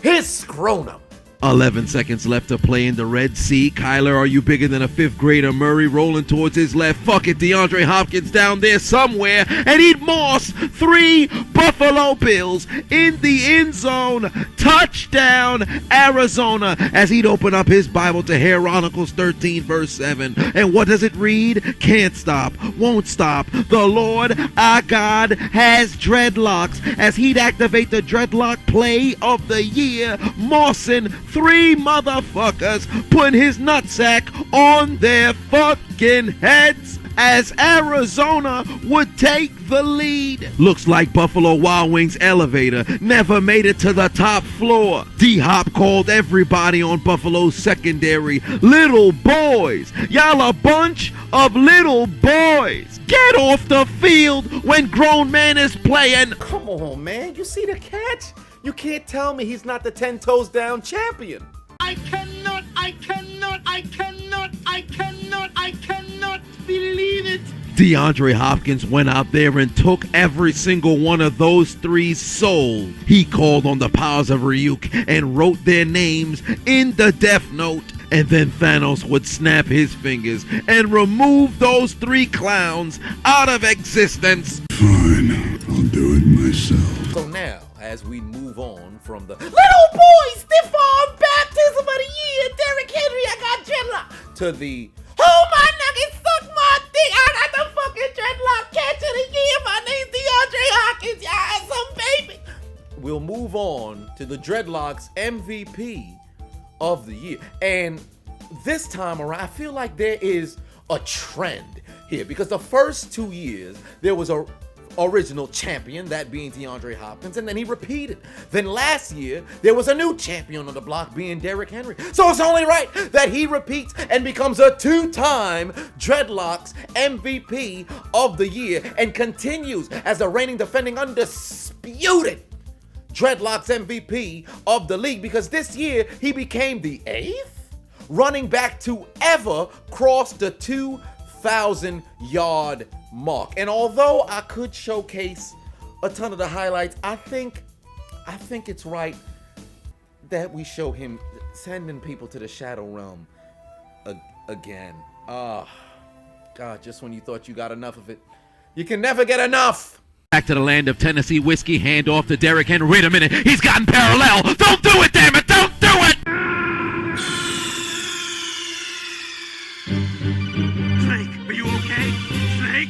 his scrotum. 11 seconds left to play in the Red Sea. Kyler, are you bigger than a fifth grader? Murray rolling towards his left. Fuck it, DeAndre Hopkins down there somewhere. And he'd moss 3 Buffalo Bills in the end zone. Touchdown, Arizona, as he'd open up his Bible to Chronicles 13, verse 7. And what does it read? Can't stop, won't stop. The Lord our God has dreadlocks, as he'd activate the Dreadlock Play of the Year, mossing 3 motherfuckers, putting his nutsack on their fucking heads, as Arizona would take the lead. Looks like Buffalo Wild Wings elevator never made it to the top floor. D-Hop called everybody on Buffalo's secondary little boys. Y'all a bunch of little boys. Get off the field when grown man is playing. Come on, man. You see the catch? You can't tell me he's not the 10 toes down champion. I cannot believe it. DeAndre Hopkins went out there and took every single one of those 3's soul. He called on the powers of Ryuk and wrote their names in the Death Note. And then Thanos would snap his fingers and remove those 3 clowns out of existence. Fine, I'll do it myself. So now, as we move on from the little boy stiff arm baptism of the year, Derrick Henry, I got dreadlock, to the hold my nuggets, suck my dick, I got the fucking dreadlock catch of the year, my name's DeAndre Hopkins, y'all some baby. We'll move on to the Dreadlocks MVP of the year. And this time around, I feel like there is a trend here, because the first 2 years, there was a original champion, that being DeAndre Hopkins, and then he repeated. Then last year, there was a new champion on the block, being Derrick Henry. So it's only right that he repeats and becomes a 2-time Dreadlocks MVP of the year and continues as the reigning, defending, undisputed Dreadlocks MVP of the league, because this year he became the 8th running back to ever cross the 2,000-yard mark. And although I could showcase a ton of the highlights, I think it's right that we show him sending people to the Shadow Realm again. God, just when you thought you got enough of it, you can never get enough. Back to the land of Tennessee whiskey, hand off to Derrick Henry. Wait a minute, he's gotten parallel. Don't do it, damn it, don't do it! Snake, are you okay? Snake?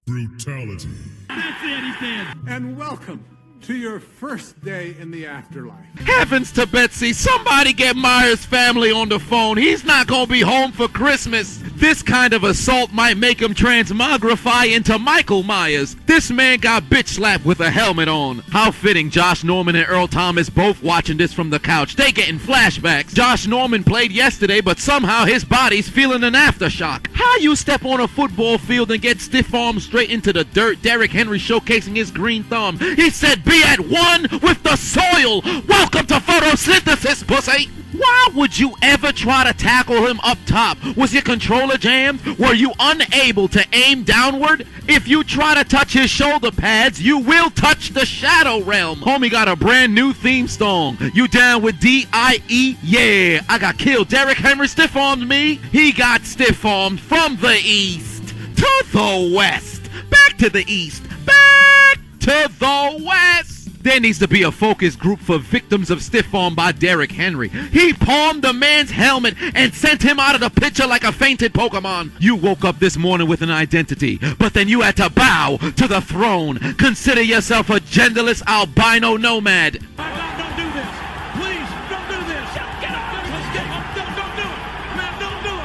Brutality. That's it, he said. And welcome to your first day in the afterlife. Heavens to Betsy, somebody get Myers' family on the phone. He's not gonna be home for Christmas. This kind of assault might make him transmogrify into Michael Myers. This man got bitch slapped with a helmet on. How fitting, Josh Norman and Earl Thomas both watching this from the couch. They getting flashbacks. Josh Norman played yesterday, but somehow his body's feeling an aftershock. How you step on a football field and get stiff armed straight into the dirt? Derrick Henry showcasing his green thumb. He said, be at one with the soil. Welcome to photosynthesis, pussy. Why would you ever try to tackle him up top? Was your controller jammed? Were you unable to aim downward? If you try to touch his shoulder pads, you will touch the Shadow Realm. Homie got a brand new theme song. You down with D.I.E.? Yeah, I got killed. Derrick Henry stiff-armed me. He got stiff-armed from the east to the west. Back to the east. Back to the west. There needs to be a focus group for victims of stiff arm by Derrick Henry. He palmed the man's helmet and sent him out of the picture like a fainted Pokemon. You woke up this morning with an identity, but then you had to bow to the throne. Consider yourself a genderless albino nomad. Don't do this. Please, don't do this. Get up. Let's get up. Don't do it. Man, don't do it.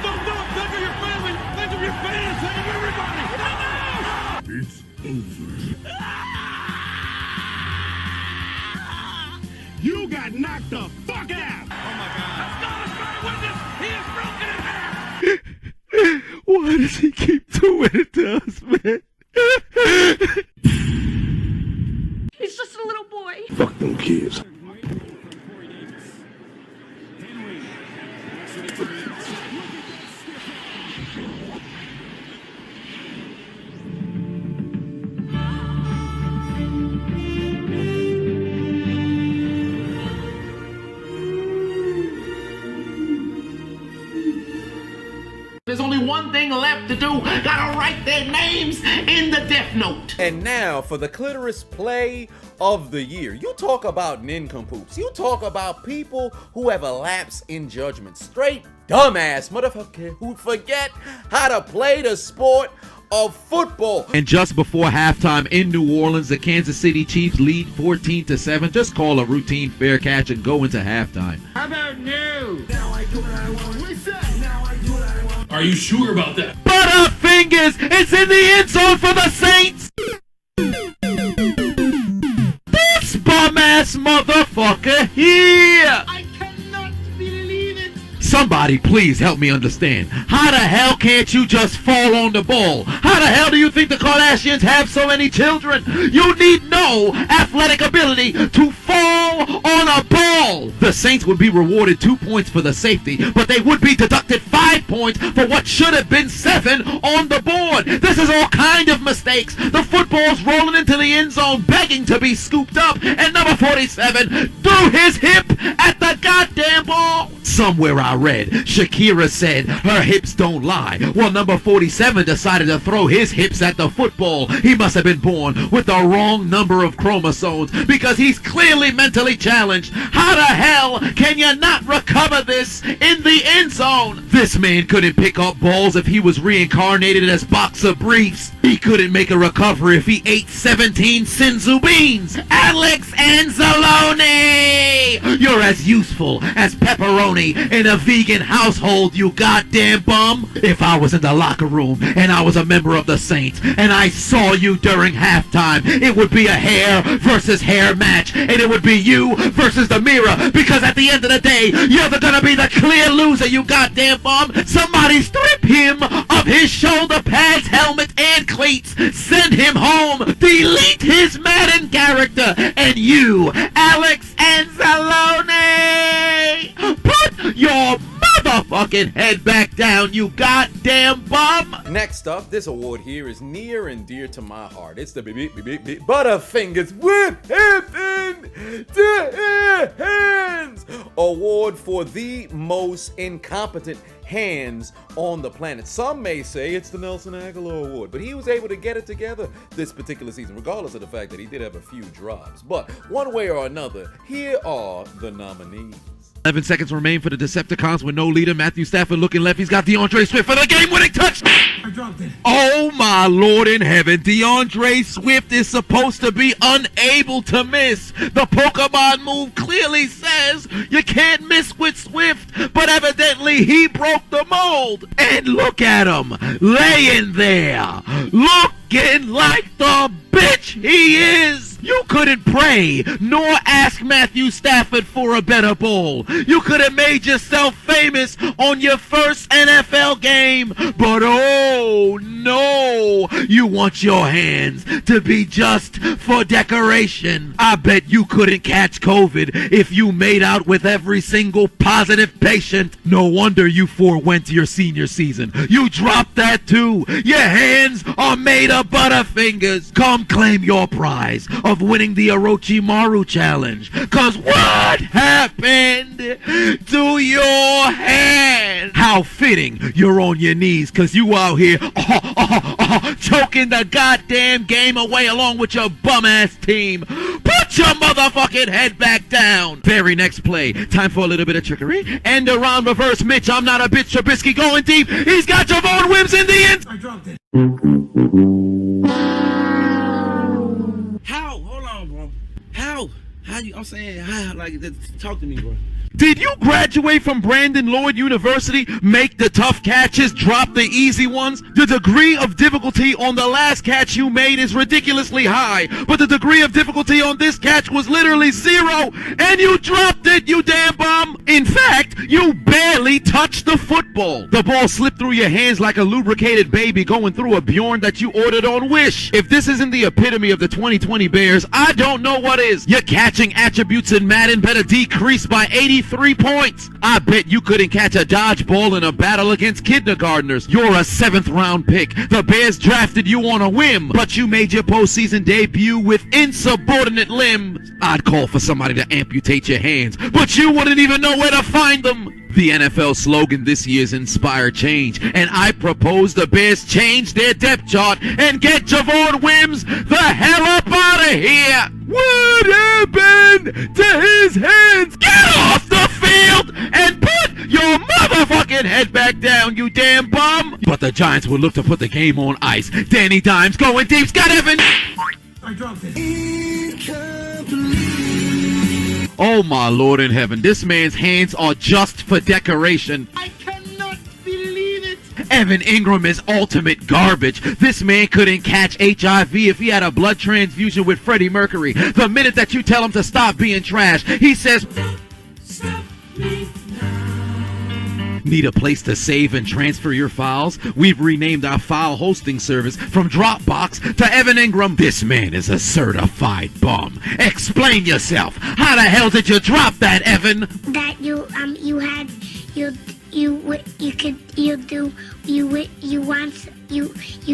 Don't do it. Think of your family. Think of your fans. Think of everybody. It's over. You got knocked the fuck out! Oh my God! Let's go! Let's go! Witness! He is broken in half! Why does he keep doing it to us, man? He's just a little boy. Fuck them kids. There's only one thing left to do. Gotta write their names in the death note. And now for the Clitoris play of the year. You talk about nincompoops. You talk about people who have a lapse in judgment. Straight dumbass motherfucker who forget how to play the sport of football. And just before halftime in New Orleans, the Kansas City Chiefs lead 14-7. Just call a routine fair catch and go into halftime. How about new? Now I do what I want. Now I do what I want. Are you sure about that? Butterfingers! It's in the end zone for the Saints! This bum-ass motherfucker here! I cannot believe it! Somebody please help me understand. How the hell can't you just fall on the ball? How the hell do you think the Kardashians have so many children? You need no athletic ability to fall on a ball. The Saints would be rewarded 2 points for the safety, but they would be deducted 5 points for what should have been 7 on the board. This is all kind of mistakes. The football's rolling into the end zone, begging to be scooped up, and number 47 threw his hip at the goddamn ball. Somewhere I read Shakira said her hips don't lie. Well, number 47 decided to throw his hips at the football. He must have been born with the wrong number of chromosomes because he's clearly mentally challenged. How the hell can you not recover this in the end zone? This man couldn't pick up balls if he was reincarnated as boxer briefs. He couldn't make a recovery if he ate 17 Sinzu beans. Alex Anzalone! You're as useful as pepperoni in a vegan household, you goddamn bum. If I was in the locker room and I was a member of the Saints and I saw you during halftime, it would be a hair versus hair match, and it would be you versus the mirror, because at the end of the day, you're gonna be the clear loser, you goddamn bum. Somebody strip him of his shoulder pads, helmet, and cleats. Send him home. Delete his Madden character. And you, Alex Anzalone, put your motherfucking head back down, you goddamn bum. Next up, this award here is near and dear to my heart. It's the Butterfingers with hands award for the most incompetent hands on the planet. Some may say it's the Nelson Aguilar Award, but he was able to get it together this particular season, regardless of the fact that he did have a few drops. But one way or another, here are the nominees. 11 seconds remain for the Decepticons with no leader. Matthew Stafford looking left. He's got DeAndre Swift for the game-winning touchdown. I dropped it. Oh my Lord in heaven. DeAndre Swift is supposed to be unable to miss. The Pokemon move clearly says you can't miss with Swift, but evidently he broke the mold. And look at him laying there, looking like the bitch he is. You couldn't pray nor ask Matthew Stafford for a better ball. You could have made yourself famous on your first NFL game, but oh no, you want your hands to be just for decoration. I bet you couldn't catch COVID if you made out with every single positive patient. No wonder you forewent your senior season. You dropped that too. Your hands are made of Butterfingers. Come claim your prize of winning the Orochimaru challenge. Cause what happened to your hand? How fitting you're on your knees, cause you out here choking the goddamn game away along with your bum ass team. Put your motherfucking head back down. Very next play, time for a little bit of trickery. End around reverse Mitch. I'm not a bitch. Trubisky going deep. He's got Javon Wims in the end. I dropped it. How? Hold on, bro. How you? I'm saying, how? Like, talk to me, bro. Did you graduate from Brandon Lloyd University, make the tough catches, drop the easy ones? The degree of difficulty on the last catch you made is ridiculously high, but the degree of difficulty on this catch was literally 0, and you dropped it, you damn bum! In fact, you barely touched the football. The ball slipped through your hands like a lubricated baby going through a Bjorn that you ordered on Wish. If this isn't the epitome of the 2020 Bears, I don't know what is. Your catching attributes in Madden better decrease by 83 points. I bet you couldn't catch a dodgeball in a battle against kindergartners. You're a 7th round pick. The Bears drafted you on a whim, but you made your postseason debut with insubordinate limbs. I'd call for somebody to amputate your hands, but you wouldn't even know where to find them. The NFL slogan this year is Inspire Change, and I propose the Bears change their depth chart and get Javon Wims the hell up out of here! What happened to his hands? Get off the field and put your motherfucking head back down, you damn bum! But the Giants will look to put the game on ice. Danny Dimes going deep, Scott Evans! I dropped it. Oh my Lord in heaven, this man's hands are just for decoration. I cannot believe it. Evan Ingram is ultimate garbage. This man couldn't catch HIV if he had a blood transfusion with Freddie Mercury. The minute that you tell him to stop being trash, he says, "Stop me now." Need a place to save and transfer your files? We've renamed our file hosting service from Dropbox to Evan Ingram. This man is a certified bum. Explain yourself. How the hell did you drop that, Evan? That you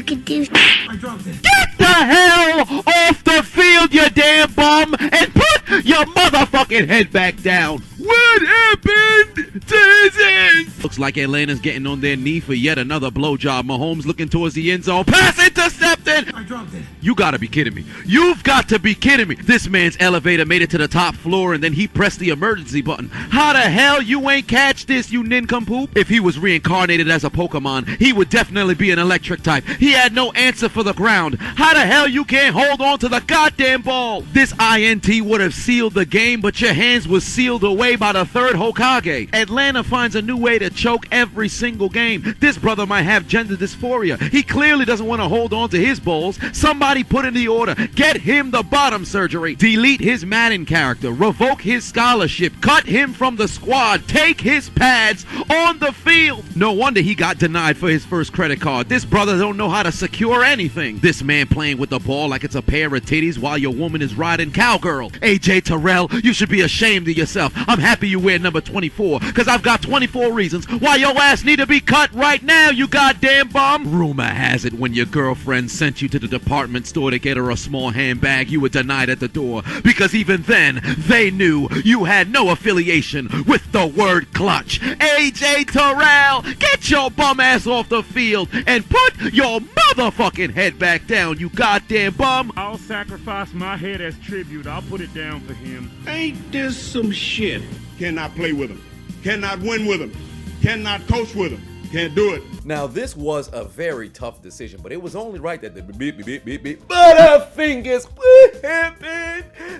could do. I dropped it. Get the hell off the field, you damn bum, and put your motherfucking head back down. What happened to his hands? Looks like Atlanta's getting on their knee for yet another blowjob. Mahomes looking towards the end zone. Pass intercepted! I dropped it. You gotta be kidding me. You've got to be kidding me. This man's elevator made it to the top floor and then he pressed the emergency button. How the hell you ain't catch this, you nincompoop? If he was reincarnated as a Pokemon, he would definitely be an electric type. He had no answer for the ground. How the hell you can't hold on to the goddamn ball? This INT would have sealed the game, but your hands were sealed away by the third Hokage. Atlanta finds a new way to choke every single game. This brother might have gender dysphoria. He clearly doesn't want to hold on to his balls. Somebody put in the order. Get him the bottom surgery. Delete his Madden character. Revoke his scholarship. Cut him from the squad. Take his pads on the field. No wonder he got denied for his first credit card. This brother don't know how to secure anything. This man playing with the ball like it's a pair of titties while your woman is riding cowgirl. AJ Terrell, you should be ashamed of yourself. I'm happy you wear number 24, because I've got 24 reasons why your ass need to be cut right now, you goddamn bum. Rumor has it when your girlfriend sent you to the department store to get her a small handbag, you were denied at the door, because even then, they knew you had no affiliation with the word clutch. AJ Terrell, get your bum ass off the field and put your motherfucking head back down, you goddamn bum. I'll sacrifice my head as tribute. I'll put it down for him. Ain't this some shit? Cannot play with him. Cannot win with him. Cannot coach with him. Can't do it. Now, this was a very tough decision, but it was only right that the Butterfingers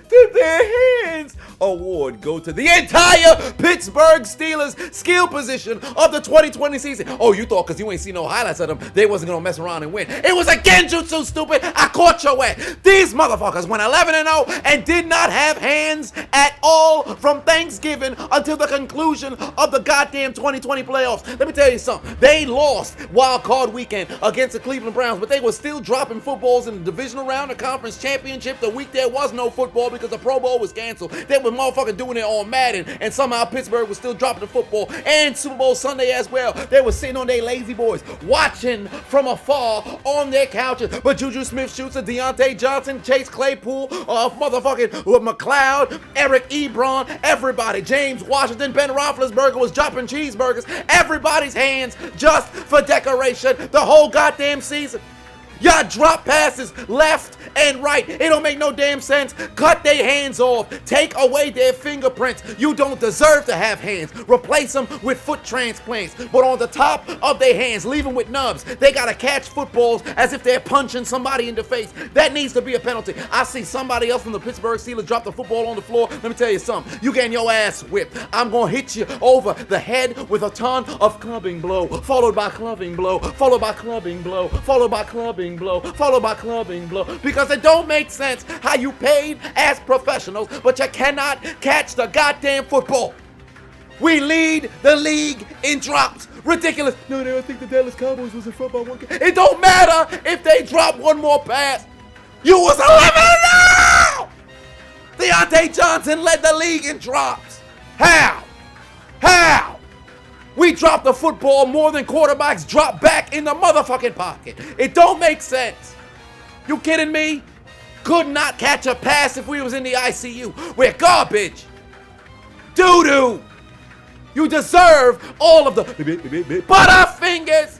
to their hands award go to the entire Pittsburgh Steelers skill position of the 2020 season. Oh, you thought because you ain't seen no highlights of them, they wasn't going to mess around and win. It was a genjutsu, stupid. I caught your ass. These motherfuckers went 11-0 and did not have hands at all from Thanksgiving until the conclusion of the goddamn 2020 playoffs. Let me tell you something. They lost wild card weekend against the Cleveland Browns, but they were still dropping footballs in the divisional round of conference championship the week there was no football because the Pro Bowl was canceled. They were motherfucking doing it on Madden, and somehow Pittsburgh was still dropping the football, and Super Bowl Sunday as well. They were sitting on their lazy boys, watching from afar on their couches. But Juju Smith-Schuster, Deontay Johnson, Chase Claypool, motherfucking McLeod, Eric Ebron, everybody, James Washington, Ben Roethlisberger was dropping cheeseburgers. Everybody's hands just for decoration the whole goddamn season. Y'all drop passes left and right. It don't make no damn sense. Cut their hands off. Take away their fingerprints. You don't deserve to have hands. Replace them with foot transplants. But on the top of their hands, leave them with nubs. They gotta catch footballs as if they're punching somebody in the face. That needs to be a penalty. I see somebody else from the Pittsburgh Steelers drop the football on the floor. Let me tell you something. You getting your ass whipped. I'm gonna hit you over the head with a ton of clubbing blow, followed by clubbing blow, followed by clubbing blow, followed by clubbing blow, followed by clubbing blow. Because it don't make sense how you paid as professionals, but you cannot catch the goddamn football. We lead the league in drops. Ridiculous. No, I think the Dallas Cowboys was in front by 1 game. It don't matter if they drop one more pass. You was 11-0. Deontay Johnson led the league in drops. How? We drop the football more than quarterbacks drop back in the motherfucking pocket. It don't make sense. You kidding me? Could not catch a pass if we was in the ICU. We're garbage. Doo-doo. You deserve all of the Butterfingers.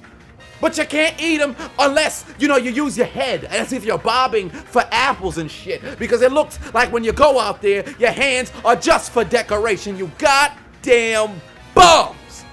But you can't eat them unless, you use your head as if you're bobbing for apples and shit. Because it looks like when you go out there, your hands are just for decoration. You goddamn bums.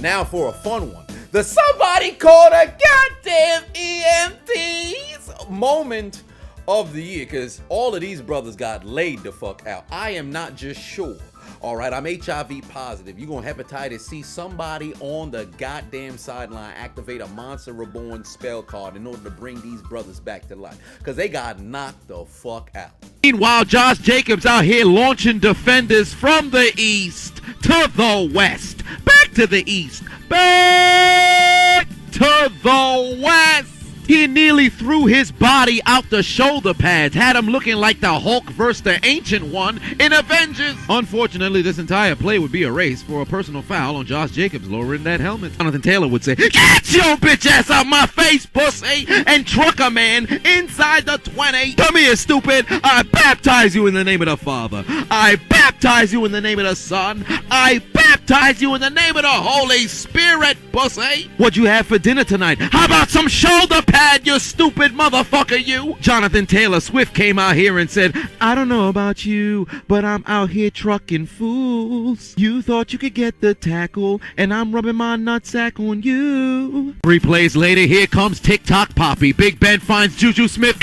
Now for a fun one. The somebody called a goddamn EMTs moment of the year. Because all of these brothers got laid the fuck out. I am not just sure. All right, I'm HIV positive. You gonna hepatitis C somebody on the goddamn sideline activate a Monster Reborn spell card in order to bring these brothers back to life. Because they got knocked the fuck out. Meanwhile, Josh Jacobs out here launching defenders from the east to the west. Back to the east. Back to the west. He nearly threw his body out the shoulder pads, had him looking like the Hulk versus the Ancient One in Avengers. Unfortunately, this entire play would be erased for a personal foul on Josh Jacobs lowering that helmet. Jonathan Taylor would say, "Get your bitch ass out my face, pussy!" and truck a man inside the 20. Come here, stupid. I baptize you in the name of the Father. I baptize you in the name of the Son. I baptize you in the name of the Holy Spirit, pussy. What'd you have for dinner tonight? How about some shoulder pad, you stupid motherfucker, you? Jonathan Taylor Swift came out here and said, "I don't know about you, but I'm out here trucking fools. You thought you could get the tackle, and I'm rubbing my nutsack on you." 3 plays later, here comes TikTok Poppy. Big Ben finds Juju Smith.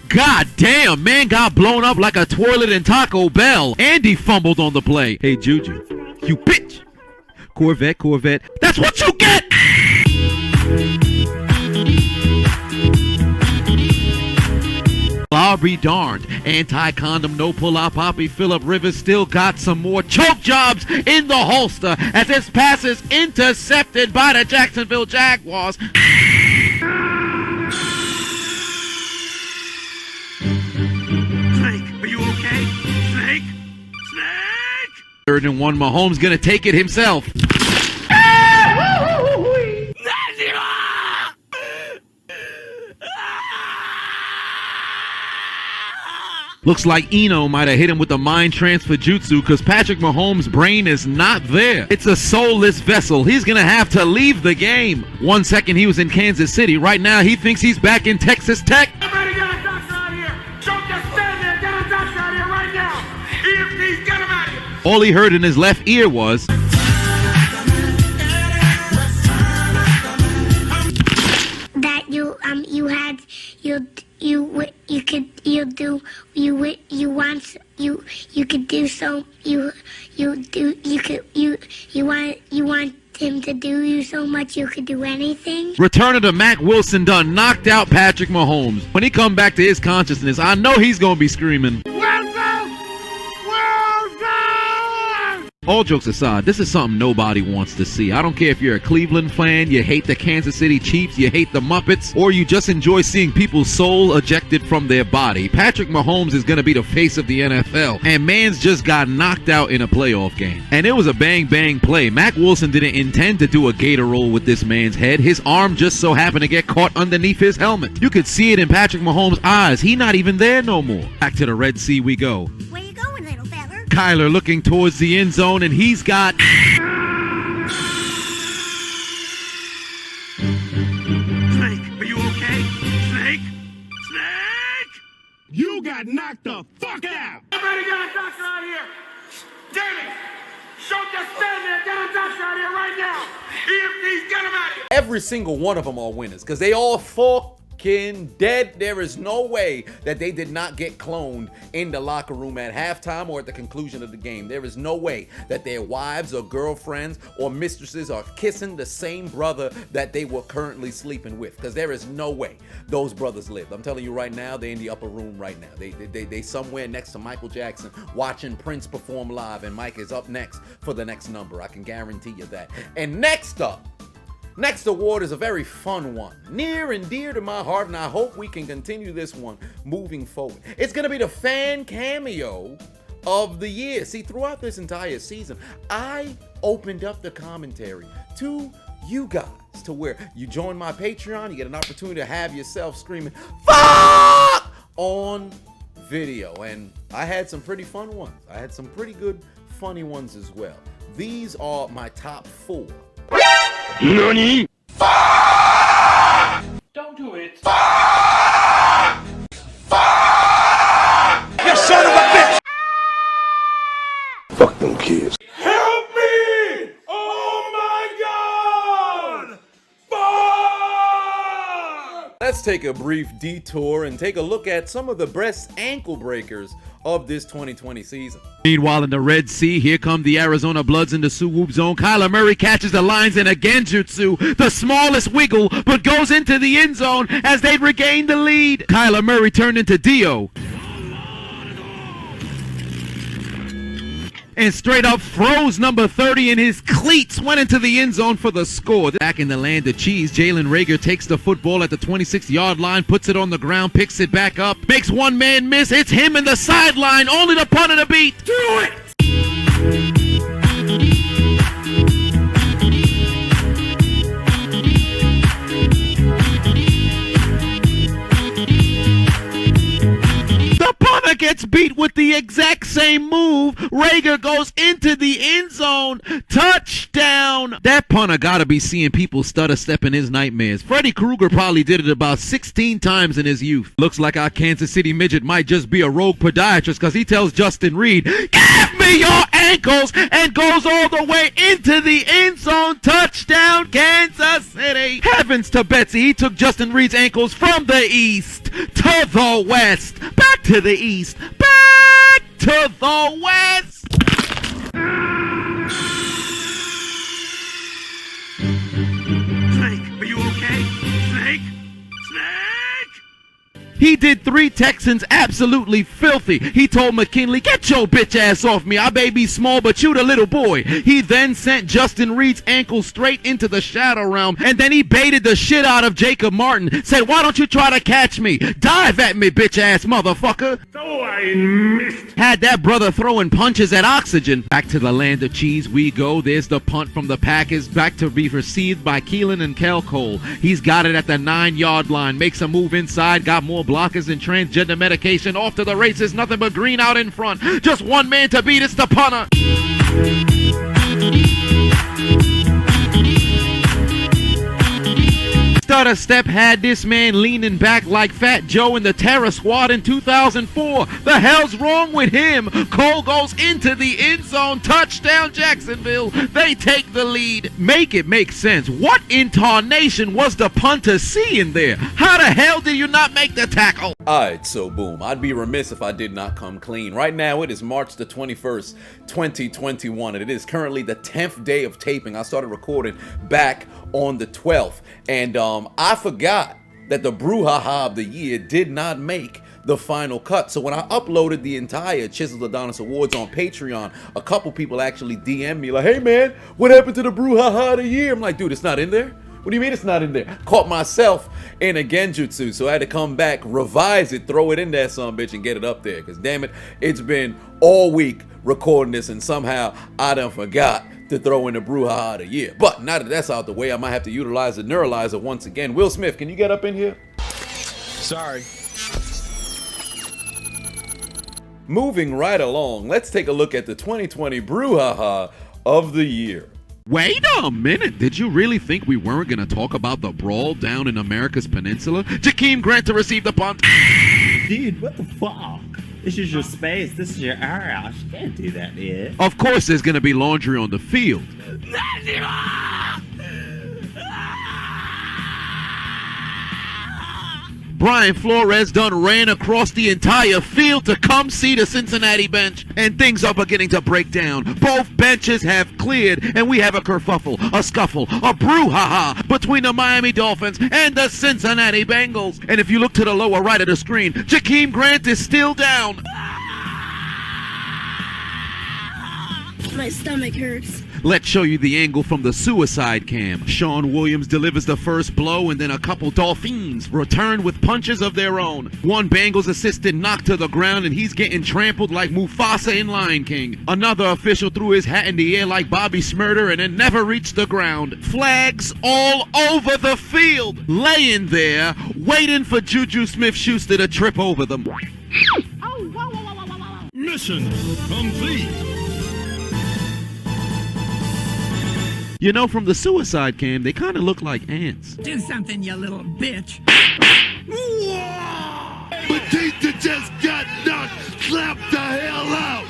God damn, man got blown up like a toilet in Taco Bell. Andy fumbled on the play. Hey, Juju, you bitch. Corvette. That's what you get! I'll be darned. Anti-condom, no pull-out Poppy Phillip Rivers still got some more choke jobs in the holster as his pass is intercepted by the Jacksonville Jaguars. Snake, are you okay? Snake? 3rd and 1, Mahomes gonna take it himself. Looks like Eno might have hit him with the mind transfer jutsu because Patrick Mahomes' brain is not there. It's a soulless vessel. He's going to have to leave the game. 1 second he was in Kansas City. Right now he thinks he's back in Texas Tech. Everybody get a doctor out here! Don't just stand there! Get a doctor out here right now! EMTs, get him out of here! All he heard in his left ear was... that you want him to do you so much you could do anything. Returner to Mac Wilson done knocked out Patrick Mahomes. When he come back to his consciousness, I know he's gonna be screaming. All jokes aside, this is something nobody wants to see. I don't care if you're a Cleveland fan, you hate the Kansas City Chiefs, you hate the Muppets, or you just enjoy seeing people's soul ejected from their body. Patrick Mahomes is going to be the face of the NFL, and man's just got knocked out in a playoff game. And it was a bang-bang play. Mac Wilson didn't intend to do a gator roll with this man's head. His arm just so happened to get caught underneath his helmet. You could see it in Patrick Mahomes' eyes. He not even there no more. Back to the Red Sea we go. Where you going, little fella? Kyler looking towards the end zone, and he's got... Snake, are you okay? got knocked the fuck out. Everybody got a doctor out here. Damn it. Don't just stand there. Get a doctor out here right now. EMTs, get him out of here. Every single one of them are winners because they all fucking dead. There is no way that they did not get cloned in the locker room at halftime or at the conclusion of the game. There is no way that their wives or girlfriends or mistresses are kissing the same brother that they were currently sleeping with, because there is no way those brothers lived. I'm telling you right now, they're in the upper room right now. They somewhere next to Michael Jackson watching Prince perform live, and Mike is up next for the next number. I can guarantee you that. And next award is a very fun one, near and dear to my heart, and I hope we can continue this one moving forward. It's going to be the fan cameo of the year. See, throughout this entire season, I opened up the commentary to you guys, to where you join my Patreon, you get an opportunity to have yourself screaming, "Fuck!" on video. And I had some pretty fun ones. I had some pretty good, funny ones as well. These are my top 4. NANI? Don't do it. You son of a bitch! Fuck them kids. Help me! Oh my God! Fuck! Let's take a brief detour and take a look at some of the best ankle breakers of this 2020 season. Meanwhile, in the Red Sea, here come the Arizona Bloods in the swoop zone. Kyler Murray catches the lines in a genjutsu, the smallest wiggle, but goes into the end zone as they regain the lead. Kyler Murray turned into Dio and straight up froze number 30 in his cleats, went into the end zone for the score. Back in the land of cheese, Jalen Reagor takes the football at the 26-yard line, puts it on the ground, picks it back up, makes one man miss. It's him in the sideline, only the punter to beat. Do it! Gets beat with the exact same move. Reagor goes into the end zone. Touchdown. That punter gotta be seeing people stutter step in his nightmares. Freddy Krueger probably did it about 16 times in his youth. Looks like our Kansas City midget might just be a rogue podiatrist, because he tells Justin Reed, "Give me your ankles," and goes all the way into the end zone. Touchdown, Kansas City. Heavens to Betsy, he took Justin Reed's ankles from the east to the west, back to the east, back to the west. Snake, are you okay? Snake? He did 3 Texans absolutely filthy. He told McKinley, "Get your bitch ass off me. I may be small, but you the little boy." He then sent Justin Reed's ankle straight into the shadow realm, and then he baited the shit out of Jacob Martin. Said, "Why don't you try to catch me? Dive at me, bitch ass motherfucker." Oh, I missed. Had that brother throwing punches at oxygen. Back to the land of cheese we go. There's the punt from the Packers, back to be received by Keelan and Kel Cole. He's got it at the 9-yard line. Makes a move inside, got more blockers and transgender medication. Off to the races, nothing but green out in front. Just one man to beat, it's the punter. Stutter Step had this man leaning back like Fat Joe in the Terror Squad in 2004. The hell's wrong with him? Cole goes into the end zone. Touchdown, Jacksonville. They take the lead. Make it make sense. What intonation was the punter seeing there? How the hell did you not make the tackle? Alright, so boom. I'd be remiss if I did not come clean. Right now, it is March the 21st, 2021, and it is currently the 10th day of taping. I started recording back on the 12th, and I forgot that the Brouhaha of the year did not make the final cut. So when I uploaded the entire Chiseled Adonis Awards on Patreon, a couple people actually DM'd me like, "Hey man, what happened to the Brouhaha of the year?" I'm like, "Dude, it's not in there." What do you mean it's not in there? Caught myself in a genjutsu, so I had to come back, revise it, throw it in there, son bitch, and get it up there. Because damn it, it's been all week recording this, and somehow I done forgot to throw in the Brouhaha of the year. But now that that's out the way, I might have to utilize the neuralizer once again. Will Smith, can you get up in here? Sorry. Moving right along, let's take a look at the 2020 Brouhaha of the year. Wait a minute, did you really think we weren't going to talk about the brawl down in America's Peninsula? Jakeem Grant to receive the punt. Dude, what the fuck? This is your space. This is your area. You can't do that here. Of course, there's going to be laundry on the field. Brian Flores done ran across the entire field to come see the Cincinnati bench, and things are beginning to break down. Both benches have cleared, and we have a kerfuffle, a scuffle, a brouhaha between the Miami Dolphins and the Cincinnati Bengals. And if you look to the lower right of the screen, Jakeem Grant is still down. My stomach hurts. Let's show you the angle from the suicide cam. Sean Williams delivers the first blow, and then a couple Dolphins return with punches of their own. One Bengals assistant knocked to the ground, and he's getting trampled like Mufasa in Lion King. Another official threw his hat in the air like Bobby Smurder and then never reached the ground. Flags all over the field, laying there, waiting for Juju Smith-Schuster to trip over them. Mission complete. You know, from the suicide cam, they kind of look like ants. Do something, you little bitch. Batista just got knocked, slapped the hell out.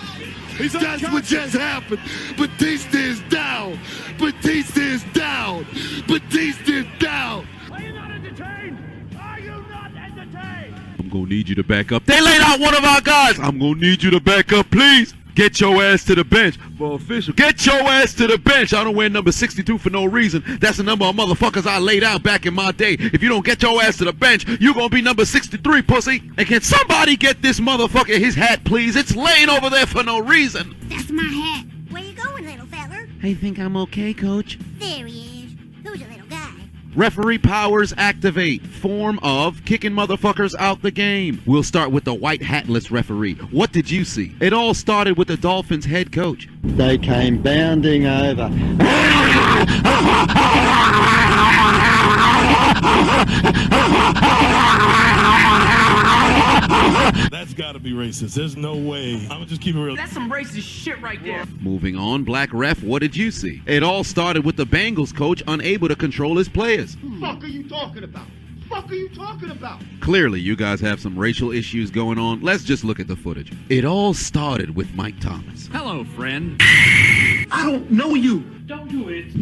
That's what just happened. Batista is down. Batista is down. Batista is down. Are you not entertained? Are you not entertained? I'm gonna need you to back up. They laid out one of our guys. I'm gonna need you to back up, please. Get your ass to the bench. For official, get your ass to the bench. I don't wear number 62 for no reason. That's the number of motherfuckers I laid out back in my day. If you don't get your ass to the bench, you gonna be number 63, pussy. And can somebody get this motherfucker his hat, please? It's laying over there for no reason. That's my hat. Where you going, little feller? I think I'm okay, coach. There he is. Who's a little guy? Referee powers activate. Form of kicking motherfuckers out the game. We'll start with the white hatless referee. What did you see? It all started with the Dolphins head coach. They came bounding over. That's gotta be racist. There's no way. I'm gonna just keep it real. That's some racist shit right there. Moving on, black ref, what did you see? It all started with the Bengals coach unable to control his players. Fuck are you talking about? Fuck are you talking about? Clearly, you guys have some racial issues going on. Let's just look at the footage. It all started with Mike Thomas. Hello, friend. I don't know you. Don't do it.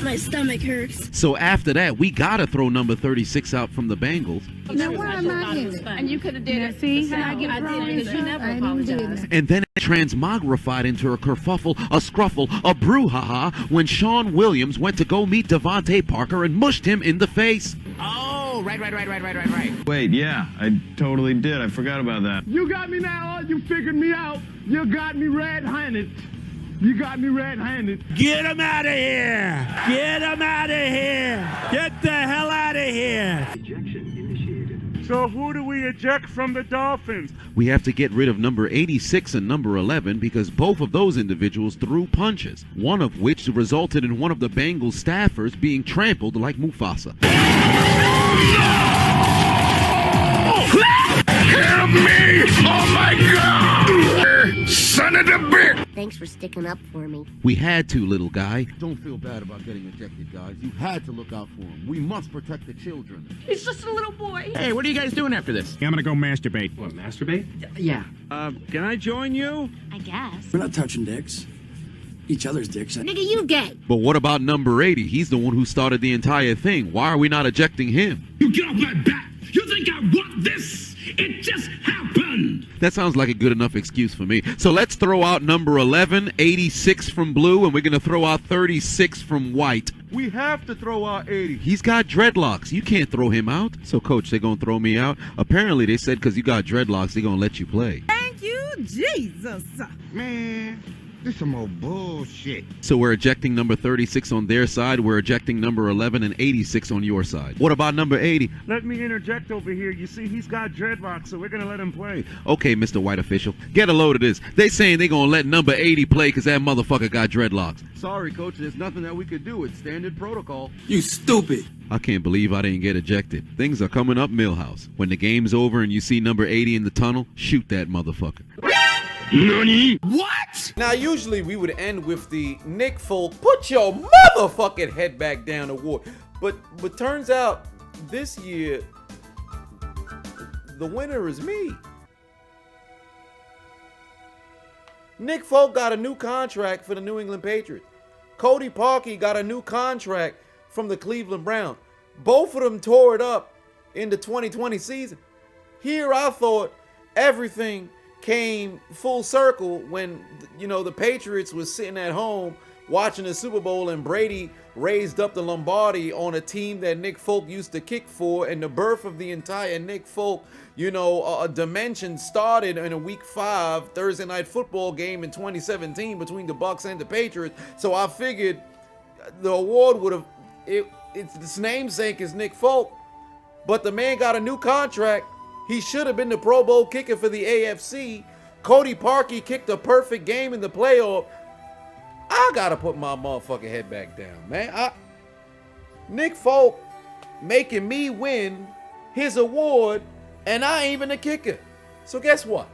My stomach hurts. So after that, we gotta throw number 36 out from the Bengals. Now why am I here? And you could have did it. See, I get wrong because you never apologized. And then it transmogrified into a kerfuffle, a scruffle, a brouhaha when Sean Williams went to go meet Devontae Parker and mushed him in the face. Oh, right. Wait, yeah, I totally did. I forgot about that. You got me now. You figured me out. You got me red-handed. You got me red-handed. Get him out of here! Get him out of here! Get the hell out of here! Ejection initiated. So who do we eject from the Dolphins? We have to get rid of number 86 and number 11 because both of those individuals threw punches, one of which resulted in one of the Bengals staffers being trampled like Mufasa. Help me! Oh my God! Son of a bitch! Thanks for sticking up for me. We had to, little guy. Don't feel bad about getting ejected, guys. You had to look out for him. We must protect the children. He's just a little boy. Hey, what are you guys doing after this? I'm gonna go masturbate. What, masturbate? Yeah. Can I join you? I guess. We're not touching dicks. Each other's dicks. Nigga, you gay. But what about number 80? He's the one who started the entire thing. Why are we not ejecting him? You get off my back. You think I want this? It just happened. That sounds like a good enough excuse for me. So let's throw out number 11, 86 from blue, and we're going to throw out 36 from white. We have to throw out 80. He's got dreadlocks. You can't throw him out. So, coach, they're going to throw me out? Apparently, they said because you got dreadlocks, they're going to let you play. Thank you, Jesus. Man, this some old bullshit. So we're ejecting number 36 on their side. We're ejecting number 11 and 86 on your side. What about number 80? Let me interject over here. You see, he's got dreadlocks, so we're gonna let him play. Okay, Mr. White official, get a load of this. They saying they gonna let number 80 play because that motherfucker got dreadlocks. Sorry, coach. There's nothing that we could do. It's standard protocol. You stupid. I can't believe I didn't get ejected. Things are coming up Millhouse. When the game's over and you see number 80 in the tunnel, shoot that motherfucker. Nani? What? Now, usually we would end with the Nick Folk, put your motherfucking head back down award. But turns out this year, the winner is me. Nick Folk got a new contract for the New England Patriots. Cody Parkey got a new contract from the Cleveland Browns. Both of them tore it up in the 2020 season. Here I thought everything came full circle when, you know, the Patriots was sitting at home watching the Super Bowl and Brady raised up the Lombardi on a team that Nick Folk used to kick for, and the birth of the entire Nick Folk, you know, dimension started in a Week 5 Thursday Night Football game in 2017 between the Bucs and the Patriots. So I figured the award would have, its namesake is Nick Folk, but the man got a new contract. He should have been the Pro Bowl kicker for the AFC. Cody Parkey kicked a perfect game in the playoff. I gotta put my motherfucking head back down, man. Nick Folk making me win his award, and I ain't even the kicker. So guess what?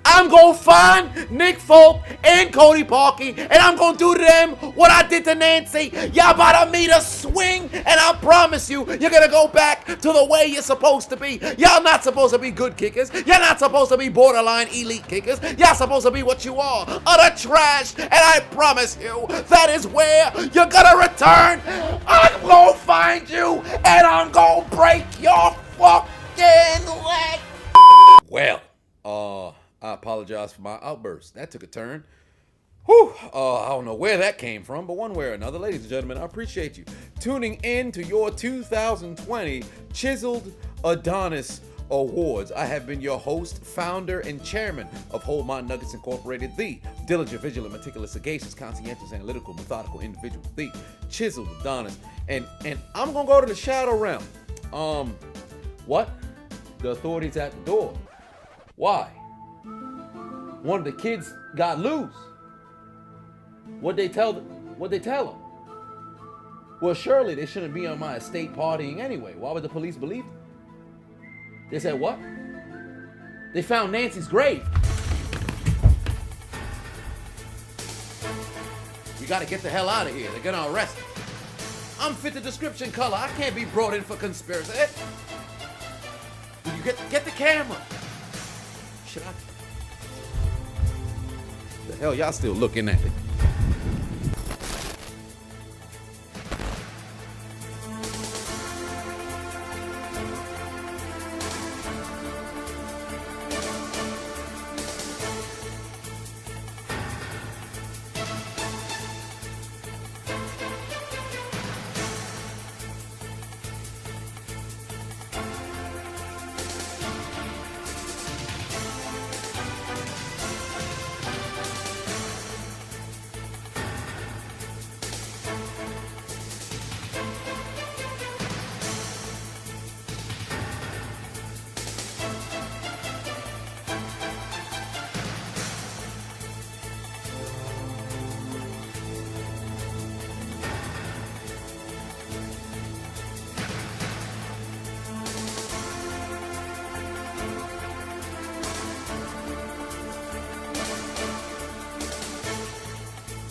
I'm gonna find Nick Folk and Cody Parkey, and I'm gonna do to them what I did to Nancy. Y'all about to meet a swing, and I promise you, you're gonna go back to the way you're supposed to be. Y'all not supposed to be good kickers. You're not supposed to be borderline elite kickers. Y'all supposed to be what you are, utter trash, and I promise you, that is where you're gonna return. I'm gonna find you, and I'm gonna break your fucking leg. Well, I apologize for my outburst. That took a turn. Whew. I don't know where that came from, but one way or another, ladies and gentlemen, I appreciate you tuning in to your 2020 Chiseled Adonis Awards. I have been your host, founder, and chairman of Hold My Nuggets Incorporated, the diligent, vigilant, meticulous, sagacious, conscientious, analytical, methodical individual, the Chiseled Adonis. And I'm gonna go to the shadow realm. What? The authorities at the door. Why? One of the kids got loose. What'd they tell them? Well, surely they shouldn't be on my estate partying anyway. Why would the police believe them? They said what? They found Nancy's grave. We gotta get the hell out of here. They're gonna arrest us. I'm fit the description color. I can't be brought in for conspiracy. You get the camera. Should I? The hell y'all still looking at it?